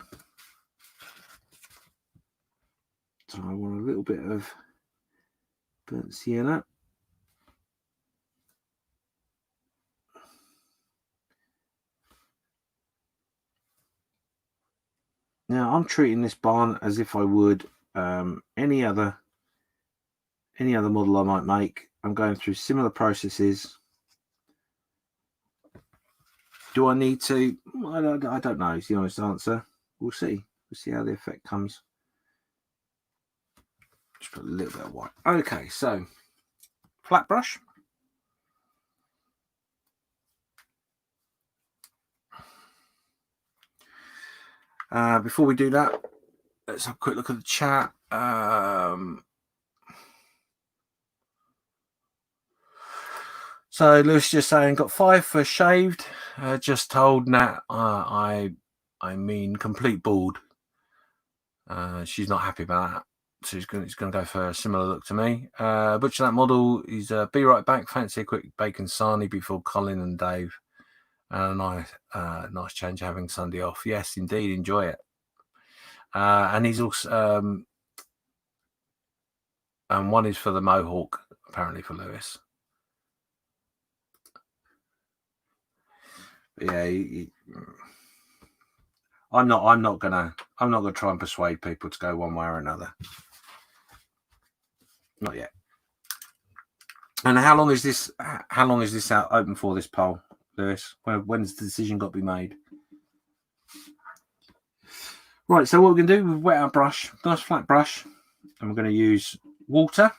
S1: So I want a little bit of burnt sienna. Now I'm treating this barn as if I would any other model I might make. I'm going through similar processes. Do I need to? I don't know. Is the honest answer. We'll see. We'll see how the effect comes. Just put a little bit of white. Okay, so flat brush. Before we do that, let's have a quick look at the chat. So Lewis just saying, got 5 for shaved. Just told Nat I mean complete bald. She's not happy about that. So he's going to go for a similar look to me. Butcher that model. He's be right back. Fancy a quick bacon sarnie before Colin and Dave. Nice change having Sunday off. Yes, indeed, enjoy it. And he's also and one is for the mohawk, apparently for Lewis. But yeah, I'm not gonna try and persuade people to go one way or another. Not yet. And how long is this out open for, this poll, Lewis? When's the decision got to be made? Right, so what we're going to do, we've wet our brush, nice flat brush, and we're going to use water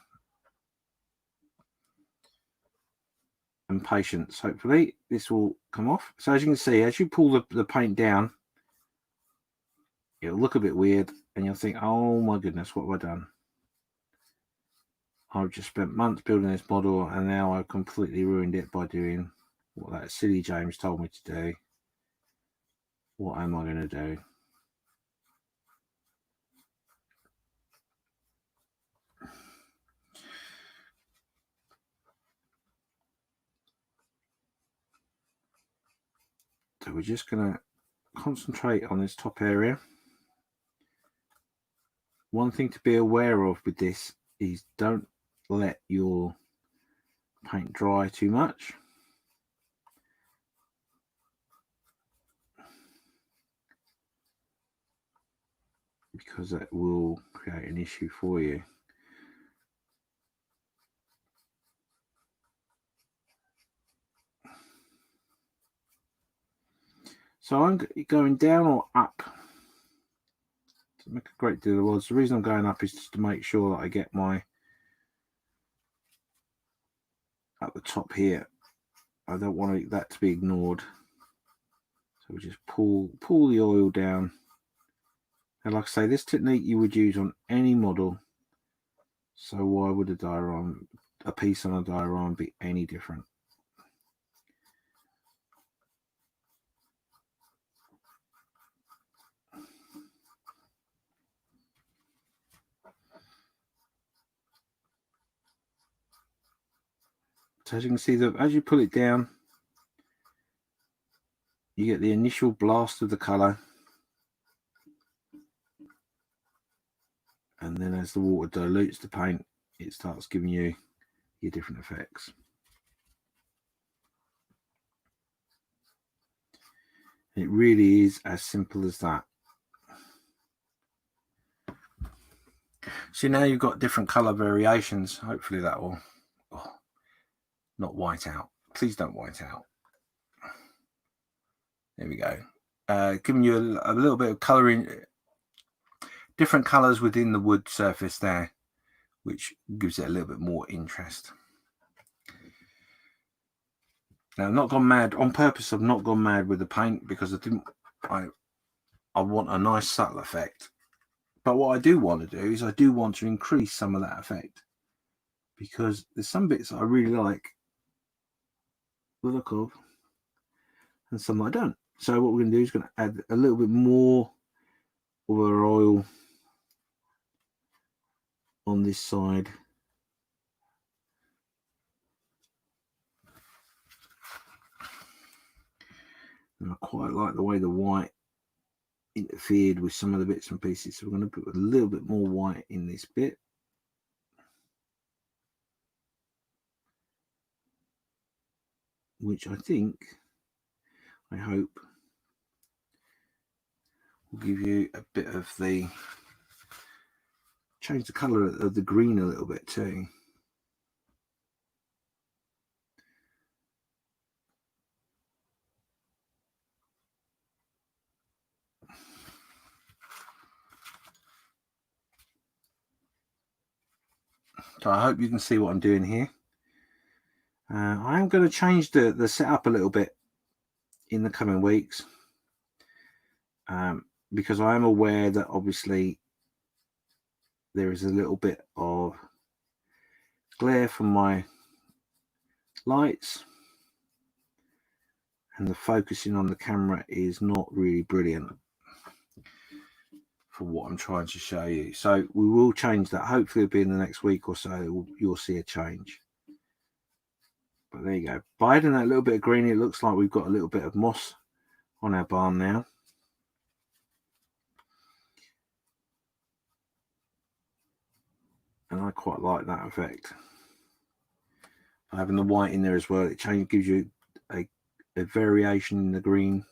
S1: and patience. Hopefully this will come off. So as you can see, as you pull the paint down, it'll look a bit weird, and you'll think, oh my goodness, what have I done? I've just spent months building this model, and now I've completely ruined it by doing what that silly James told me to do. What am I going to do? So we're just going to concentrate on this top area. one thing to be aware of with this is don't let your paint dry too much. Because that will create an issue for you. So I'm going down or up. Doesn't make a great deal of odds. The reason I'm going up is just to make sure that I get my at the top here. I don't want that to be ignored. So we just pull the oil down. And like I say, this technique you would use on any model. So why would a piece on a diorama be any different? So as you can see, as you pull it down, you get the initial blast of the colour. And then as the water dilutes the paint, it starts giving you your different effects. It really is as simple as that. So now you've got different colour variations. Hopefully that will not white out. Please don't white out. There we go. Giving you a little bit of colouring, different colours within the wood surface there, which gives it a little bit more interest. Now, I've not gone mad on purpose. I've not gone mad with the paint because I want a nice subtle effect. But what I do want to do is I do want to increase some of that effect, because there's some bits I really like the look of and some I don't. So what we're going to do is going to add a little bit more of our oil on this side. And I quite like the way the white interfered with some of the bits and pieces. So we're going to put a little bit more white in this bit. Which I hope will give you a bit of change the colour of the green a little bit too. So I hope you can see what I'm doing here. I am going to change the setup a little bit in the coming weeks, because I am aware that obviously there is a little bit of glare from my lights, and the focusing on the camera is not really brilliant for what I'm trying to show you. So we will change that. Hopefully it'll be in the next week or so you'll see a change. But there you go. By adding that little bit of green, it looks like we've got a little bit of moss on our barn now. And I quite like that effect. Having the white in there as well, it gives you a variation in the green.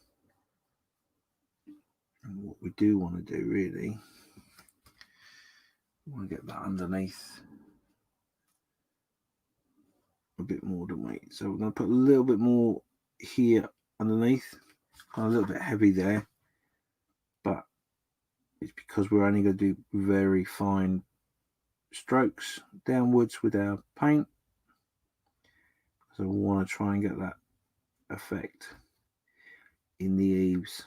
S1: And what we do want to do really, we want to get that underneath a bit more, don't we? So we're going to put a little bit more here underneath, kind of a little bit heavy there, but it's because we're only going to do very fine strokes downwards with our paint. So we want to try and get that effect in the eaves.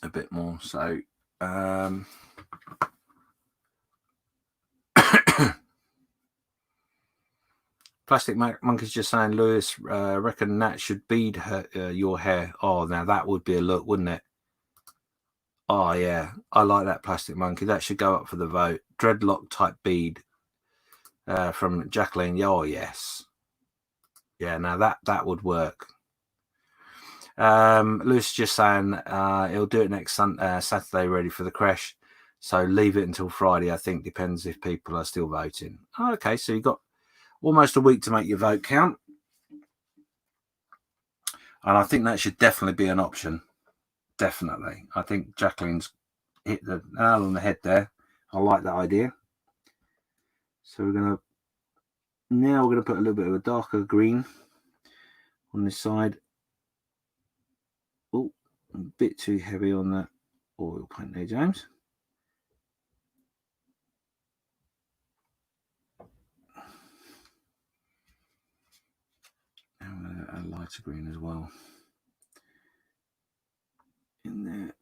S1: A bit more. So Plastic Monkey's just saying, Lewis, reckon that should bead your hair. Oh, now that would be a look, wouldn't it? Oh yeah, I like that, Plastic Monkey. That should go up for the vote. Dreadlock type bead from Jacqueline. Oh yes, yeah. Now that would work. Lewis is just saying he'll do it next Saturday, ready for the creche. So leave it until Friday, I think. Depends if people are still voting. Oh, okay, so you've got almost a week to make your vote count. And I think that should definitely be an option. Definitely. I think Jacqueline's hit the nail on the head there. I like that idea. So we're going to put a little bit of a darker green on this side. Oh, a bit too heavy on that oil paint there, James. And a lighter green as well in there.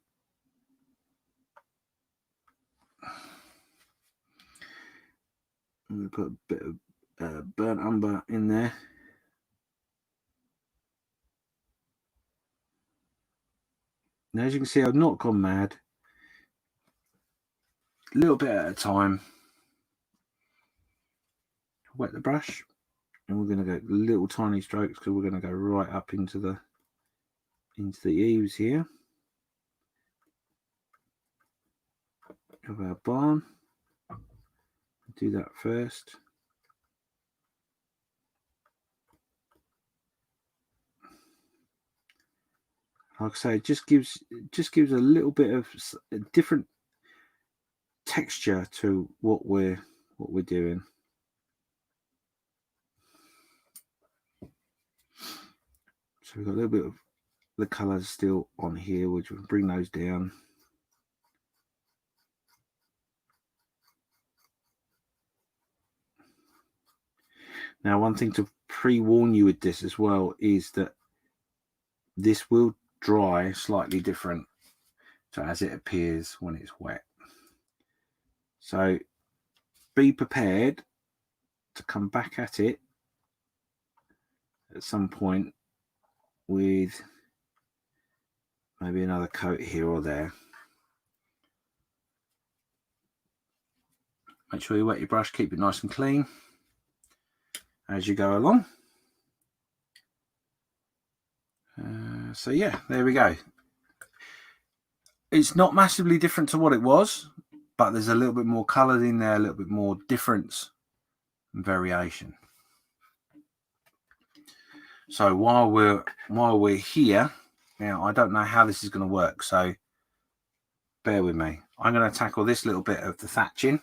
S1: I'm going to put a bit of burnt umber in there. Now, as you can see, I've not gone mad. A little bit at a time. Wet the brush, and we're going to go little tiny strokes because we're going to go right up into the eaves here of our barn. Do that first. Like I say, it just gives a little bit of a different texture to what we're doing. So we've got a little bit of the colours still on here, which we'll bring those down. Now, one thing to pre-warn you with this as well is that this will dry slightly different to as it appears when it's wet. So be prepared to come back at it at some point with maybe another coat here or there. Make sure you wet your brush, keep it nice and clean as you go along. So yeah, there we go. It's not massively different to what it was, but there's a little bit more colour in there, a little bit more difference and variation. So while we're here, now I don't know how this is going to work, so bear with me. I'm going to tackle this little bit of the thatching.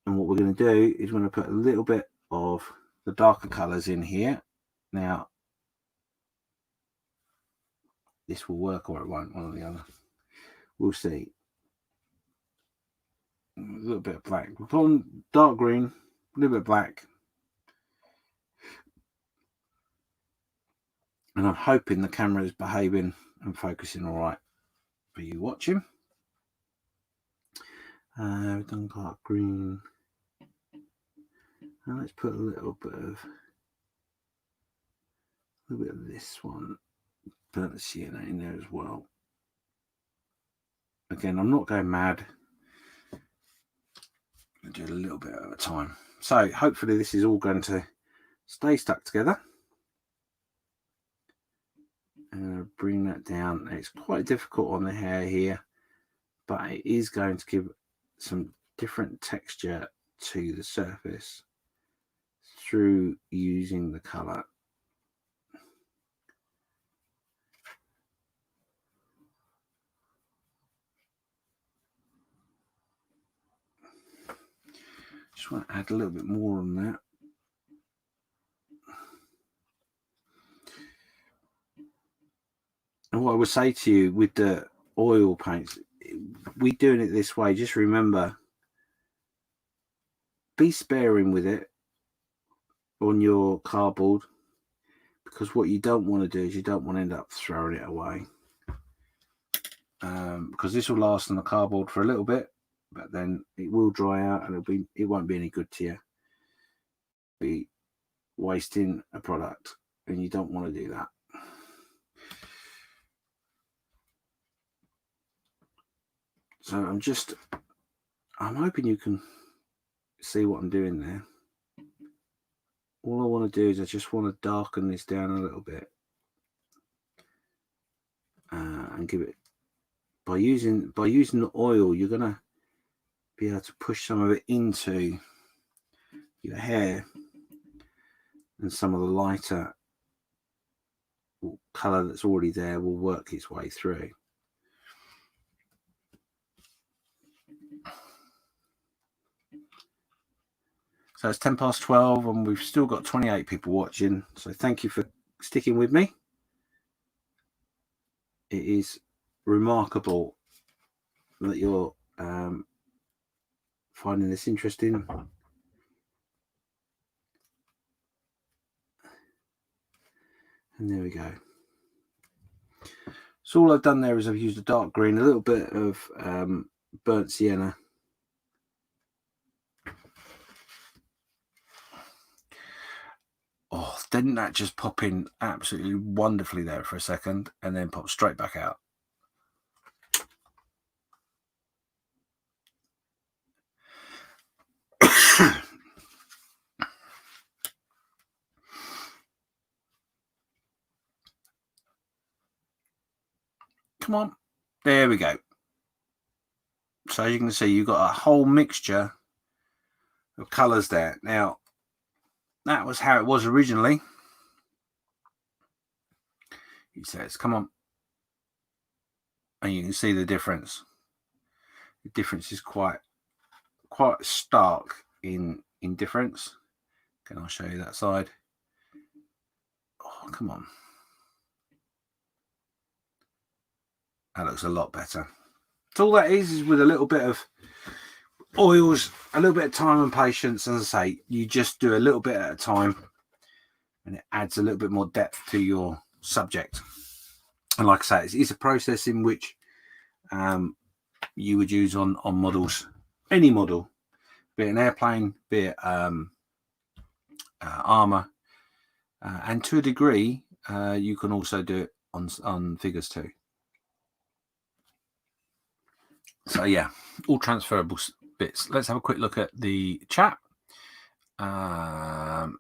S1: And what we're going to do is we're going to put a little bit of the darker colours in here. Now, this will work or it won't, one or the other. We'll see. A little bit of black. We'll put on dark green, a little bit of black. And I'm hoping the camera is behaving and focusing all right for you watching. We've done dark green. Now let's put a little bit of this one. Burnt sienna in there as well. Again, I'm not going mad. I'll do a little bit at a time. So hopefully this is all going to stay stuck together. And bring that down. It's quite difficult on the hair here, but it is going to give some different texture to the surface through using the colour. Just want to add a little bit more on that. And what I would say to you with the oil paints, we doing it this way, just remember, be sparing with it on your cardboard, because what you don't want to do is you don't want to end up throwing it away, because this will last on the cardboard for a little bit, but then it will dry out and it won't be any good to you. Be wasting a product, and you don't want to do that. So I'm hoping you can see what I'm doing there. All I want to do is I just want to darken this down a little bit and give it by using the oil. You're gonna be able to push some of it into your hair, and some of the lighter colour that's already there will work its way through. So it's 12:10 and we've still got 28 people watching. So thank you for sticking with me. It is remarkable that you're finding this interesting. And there we go. So all I've done there is I've used a dark green, a little bit of burnt sienna. Oh, didn't that just pop in absolutely wonderfully there for a second and then pop straight back out? Come on. There we go. So as you can see, you've got a whole mixture of colours there. Now, that was how it was originally. He says, come on. And you can see the difference. The difference is quite stark in difference. Can I show you that side? Oh, come on. That looks a lot better. So all that is with a little bit of oils, a little bit of time and patience. As I say, you just do a little bit at a time and it adds a little bit more depth to your subject. And like I say, it's a process in which you would use on models, any model, be it an airplane, be it armor, and to a degree, you can also do it on figures too. So yeah, all transferable bits. Let's have a quick look at the chat. So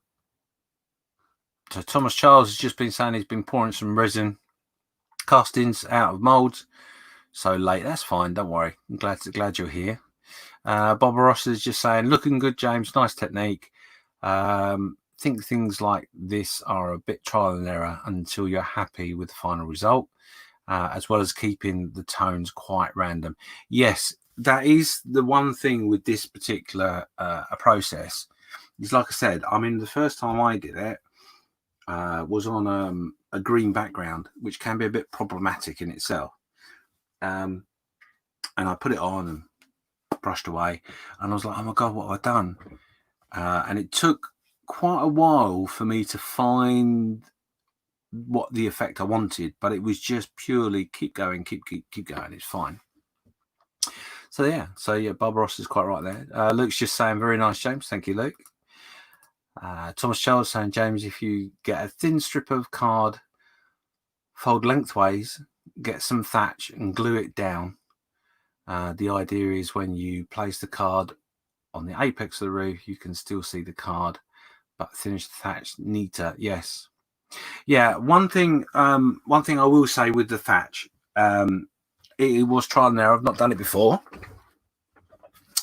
S1: Thomas Charles has just been saying he's been pouring some resin castings out of molds. So late, that's fine. Don't worry. I'm glad you're here. Bob Ross is just saying, looking good, James. Nice technique. Think things like this are a bit trial and error until you're happy with the final result, as well as keeping the tones quite random. Yes, that is the one thing with this particular process. Is like I said, I mean, the first time I did it was on a green background, which can be a bit problematic in itself. And I put it on and brushed away, and I was like, oh my God, what have I done? And it took quite a while for me to find what the effect I wanted, but it was just purely keep going, keep going. It's fine. So yeah, Bob Ross is quite right there. Luke's just saying, very nice, James. Thank you, Luke. Thomas Charles saying, James, if you get a thin strip of card, fold lengthways, get some thatch and glue it down. The idea is when you place the card on the apex of the roof, you can still see the card, but finish the thatch neater. Yes. Yeah, one thing I will say with the thatch, it was trial and error. I've not done it before.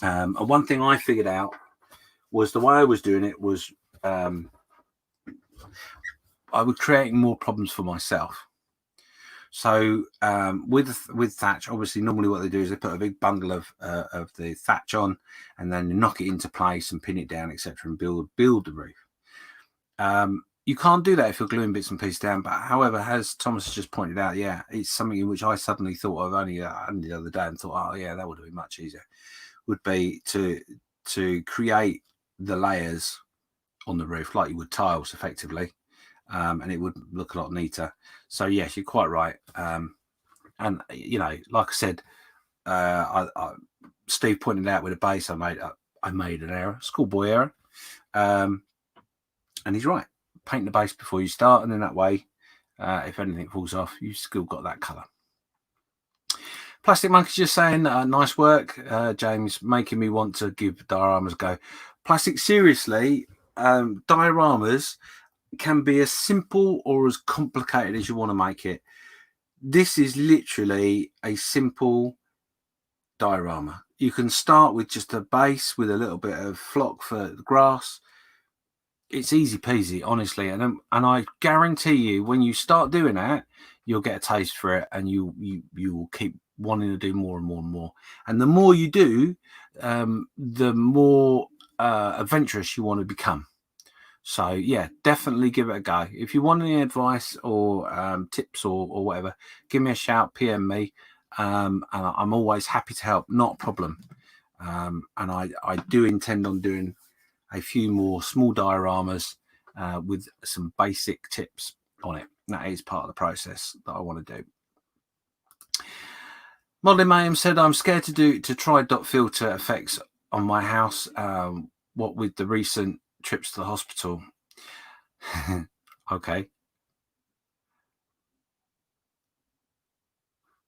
S1: And one thing I figured out was the way I was doing it was I was creating more problems for myself. So with thatch, obviously, normally what they do is they put a big bundle of the thatch on, and then knock it into place and pin it down, etc., and build the roof. You can't do that if you're gluing bits and pieces down. But however, as Thomas has just pointed out, yeah, it's something in which I suddenly thought of only the other day and thought, oh yeah, that would be much easier. Would be to create the layers on the roof like you would tiles, effectively. And it would look a lot neater. So yes, you're quite right. And you know, like I said, Steve pointed out with a base, I made an error, schoolboy error, and he's right. Paint the base before you start, and then that way, if anything falls off, you've still got that colour. Plastic Monkey's just saying, nice work, James, making me want to give dioramas a go. Plastic, seriously, dioramas can be as simple or as complicated as you want to make it. this is literally a simple diorama. You can start with just a base with a little bit of flock for the grass. It's easy peasy, honestly, and I guarantee you, when you start doing that, you'll get a taste for it, and you will keep wanting to do more and more and more. And the more you do, the more adventurous you want to become. So yeah, definitely give it a go. If you want any advice or tips or whatever, give me a shout, PM me, and I'm always happy to help. Not a problem. And I do intend on doing a few more small dioramas with some basic tips on it. That is part of the process that I want to do. Modeling Mayhem said, I'm scared to try dot filter effects on my house. What with the recent trips to the hospital. Okay.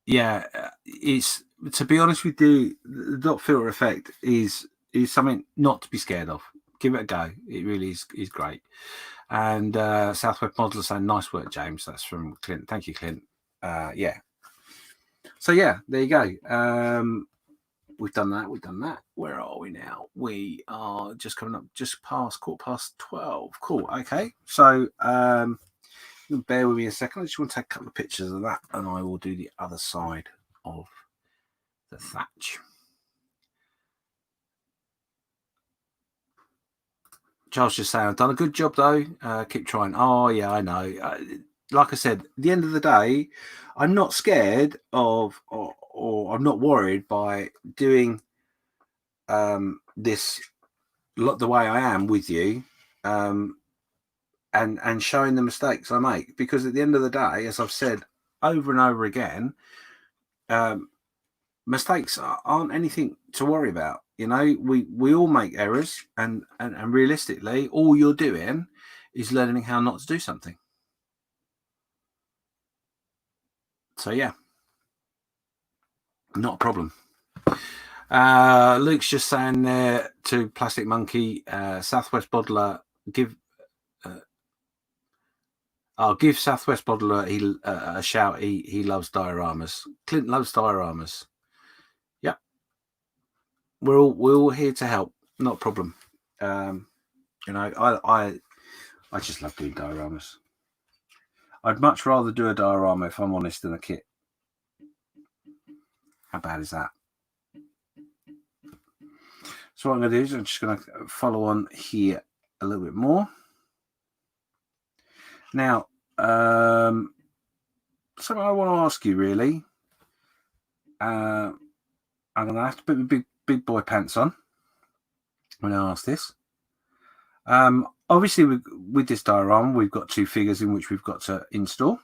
S1: Yeah, it's, to be honest with you, the dot filter effect is something not to be scared of. Give it a go. It really is great. And Southwest Modeler saying, nice work, James. That's from Clint. Thank you, Clint. Yeah. So yeah, there you go. We've done that. Where are we now? We are just coming up just past 12:15. Cool. Okay. So bear with me a second. I just want to take a couple of pictures of that, and I will do the other side of the thatch. Charles just saying, I've done a good job though. Keep trying. Oh yeah, I know. Like I said, at the end of the day, I'm not scared of, or I'm not worried by doing this the way I am with you, and showing the mistakes I make. Because at the end of the day, as I've said over and over again, mistakes aren't anything to worry about. You know, we all make errors, and realistically, all you're doing is learning how not to do something. So yeah, not a problem. Luke's just saying there to Plastic Monkey, Southwest Bottler, I'll give Southwest Bottler a shout. He loves dioramas. Clint loves dioramas. Yep, we're all here to help. Not a problem. You know, I just love doing dioramas. I'd much rather do a diorama, if I'm honest, than a kit. How bad is that? So what I'm going to do is I'm just going to follow on here a little bit more. Now, something I want to ask you, really. I'm going to have to put my big boy pants on when I ask this. Obviously, with this diorama, we've got two figures in which we've got to install.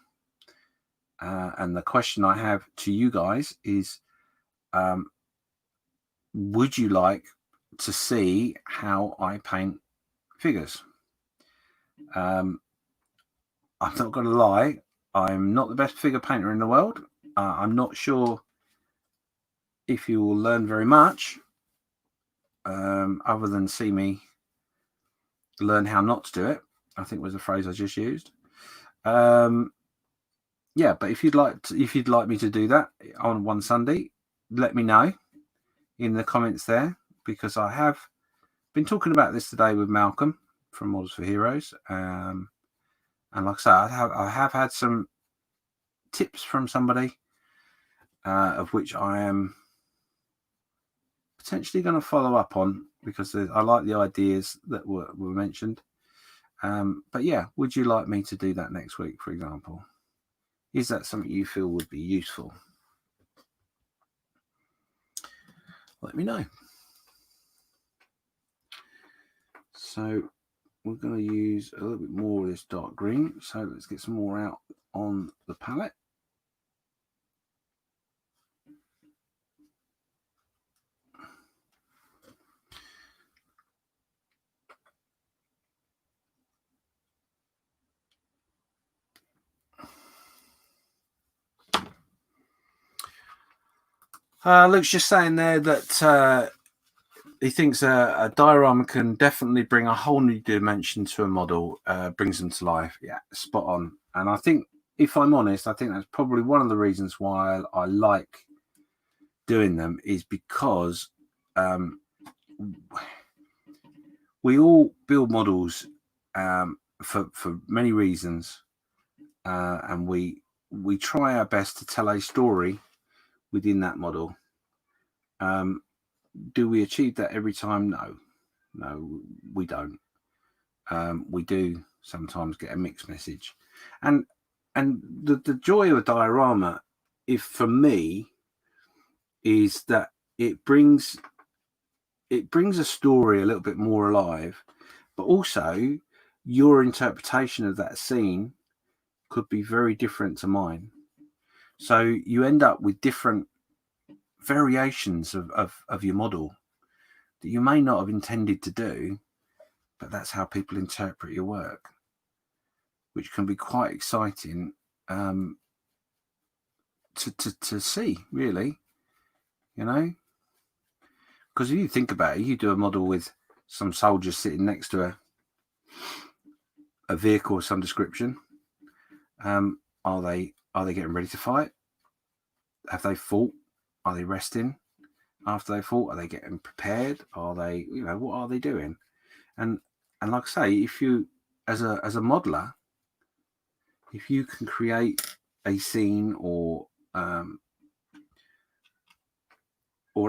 S1: And the question I have to you guys is, would you like to see how I paint figures? I'm not going to lie, I'm not the best figure painter in the world. I'm not sure if you will learn very much, other than see me learn how not to do it, I think was the phrase I just used. Yeah, but if you'd like me to do that on one Sunday, let me know in the comments there, because I have been talking about this today with Malcolm from Models for Heroes. And like I say, I have had some tips from somebody, of which I am potentially going to follow up on, because I like the ideas that were mentioned. But yeah, would you like me to do that next week, for example? Is that something you feel would be useful? Let me know. So we're going to use a little bit more of this dark green. So let's get some more out on the palette. Luke's just saying there that he thinks a diorama can definitely bring a whole new dimension to a model, brings them to life. Yeah, spot on. And I think if I'm honest, I think that's probably one of the reasons why I like doing them, is because we all build models for many reasons, and we try our best to tell a story within that model. Do we achieve that every time? No, we don't. We do sometimes get a mixed message, and the joy of a diorama, if for me, is that it brings a story a little bit more alive, but also your interpretation of that scene could be very different to mine. So you end up with different variations of your model that you may not have intended to do, but that's how people interpret your work, which can be quite exciting to see, really, you know. Because if you think about it, you do a model with some soldiers sitting next to a vehicle of some description. Are they getting ready to fight? Have they fought? Are they resting after they fought? Are they getting prepared? Are they, what are they doing? And like I say, if you, as a modeler, if you can create a scene or an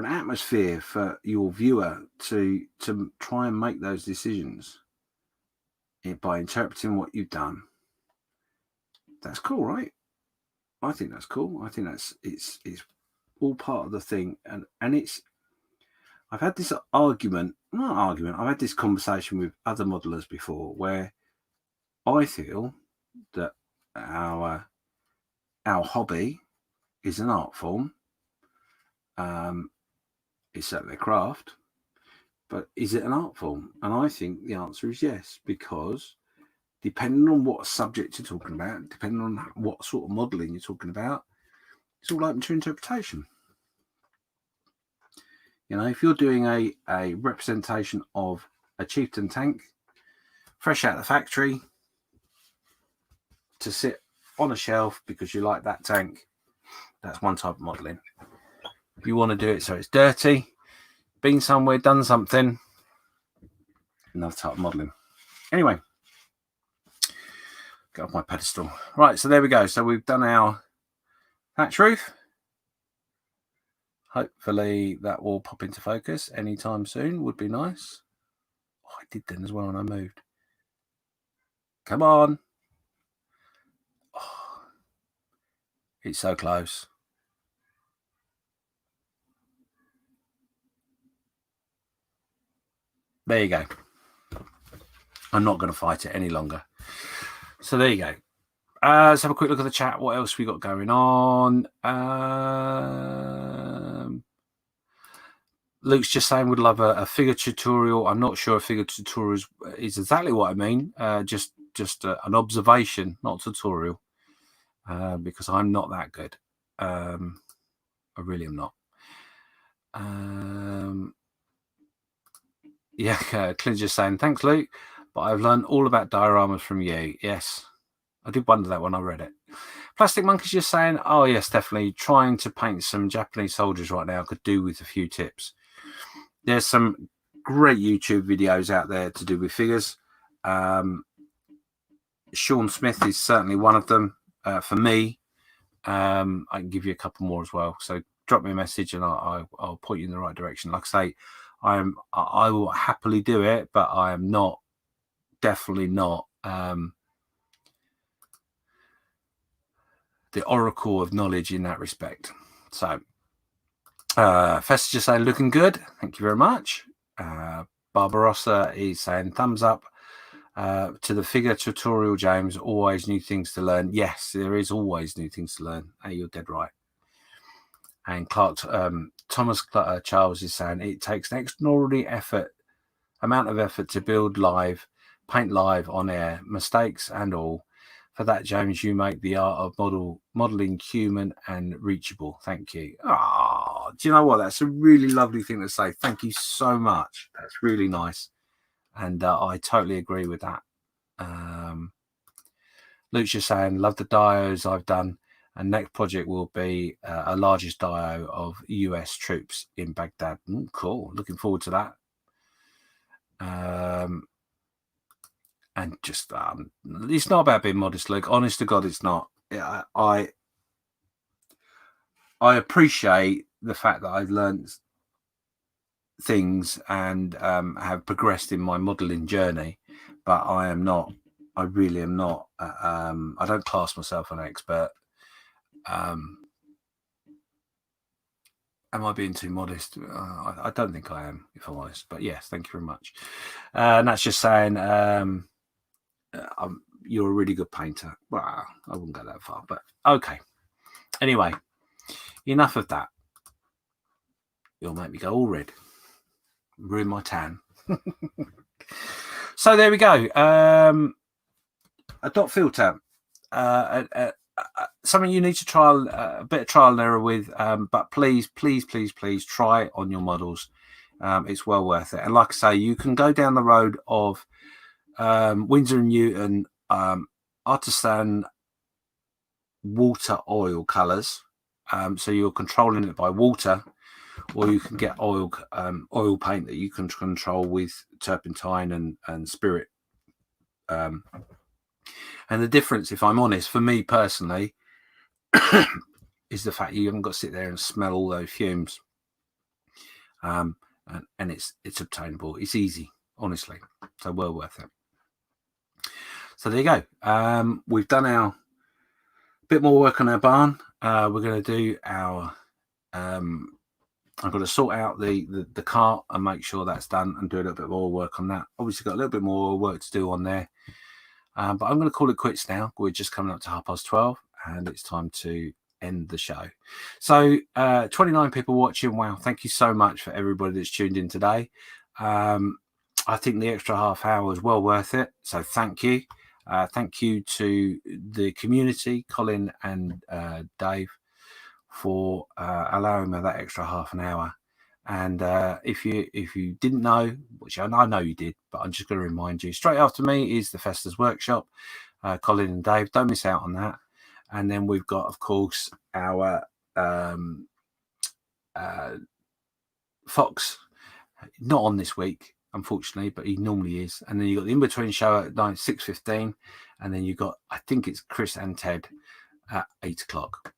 S1: atmosphere for your viewer to try and make those decisions by interpreting what you've done, that's cool, right? I think that's cool. I think it's all part of the thing, and it's. I've had this I've had this conversation with other modelers before, where I feel that our hobby is an art form. It's certainly a craft, but is it an art form? And I think the answer is yes, because depending on what subject you're talking about, depending on what sort of modelling you're talking about, it's all open to interpretation. If you're doing a representation of a chieftain tank, fresh out of the factory, to sit on a shelf because you like that tank, that's one type of modelling. If you want to do it so it's dirty, been somewhere, done something, another type of modelling. Anyway, get off my pedestal. Right, so there we go. So we've done our thatch roof. Hopefully that will pop into focus anytime soon. Would be nice. Oh, I did then as well when I moved. Come on. Oh, it's so close. There you go. I'm not going to fight it any longer. So there you go. Let's have a quick look at the chat. What else we got going on? Luke's just saying would love a figure tutorial. I'm not sure a figure tutorial is exactly what I mean. Just an observation, not a tutorial, because I'm not that good. I really am not. Yeah, Clint's just saying, thanks, Luke, but I've learned all about dioramas from you. Yes, I did wonder that when I read it. Plastic Monkey's just saying, oh, yes, definitely. Trying to paint some Japanese soldiers right now could do with a few tips. There's some great YouTube videos out there to do with figures. Sean Smith is certainly one of them. For me, I can give you a couple more as well. So drop me a message and I'll point you in the right direction. Like I say, I will happily do it, but I am definitely not the oracle of knowledge in that respect. So Festa just saying looking good, thank you very much. Barbarossa is saying thumbs up to the figure tutorial, James. Always new things to learn. Yes, there is always new things to learn. Hey, you're dead right. And Thomas Charles is saying it takes an extraordinary amount of effort to build live, paint live on air, mistakes and all. For that, James, you make the art of modelling human and reachable. Thank you. Ah, do you know what? That's a really lovely thing to say. Thank you so much. That's really nice. And I totally agree with that. Luke's just saying, love the dios I've done. And next project will be a largest dio of US troops in Baghdad. Cool. Looking forward to that. And just, it's not about being modest, Luke. Honest to God, it's not. I appreciate the fact that I've learned things and have progressed in my modelling journey, but I really am not. I don't class myself an expert. Am I being too modest? I don't think I am, if I'm honest. But yes, thank you very much. And that's just saying you're a really good painter. Well, I wouldn't go that far, but okay. Anyway, enough of that. You'll make me go all red. Ruin my tan. So there we go. A dot filter. Something you need to try a bit of trial and error with, but please try it on your models. It's well worth it. And like I say, you can go down the road of Winsor & Newton artisan water oil colors, so you're controlling it by water, or you can get oil paint that you can control with turpentine and spirit. And the difference, if I'm honest, for me personally, is the fact you haven't got to sit there and smell all those fumes. And it's obtainable. It's easy, honestly. So well worth it. So there you go. We've done our bit more work on our barn. We're going to do our... I've got to sort out the cart and make sure that's done and do a little bit more work on that. Obviously got a little bit more work to do on there. But I'm going to call it quits now. We're just coming up to 12:30 and it's time to end the show. So 29 people watching. Wow. Thank you so much for everybody that's tuned in today. I think the extra half hour is well worth it. So thank you. Thank you to the community, Colin and Dave, for allowing me that extra half an hour. And if you didn't know, which I know you did, but I'm just going to remind you, straight after me is the Festus Workshop. Colin and Dave, don't miss out on that. And then we've got, of course, our Fox, not on this week, unfortunately, but he normally is. And then you've got the in-between show at 6:15. And then you've got, I think it's Chris and Ted at 8 o'clock.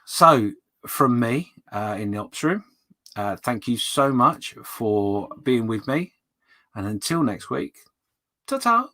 S1: So from me in the ops room, thank you so much for being with me. And until next week, ta-ta.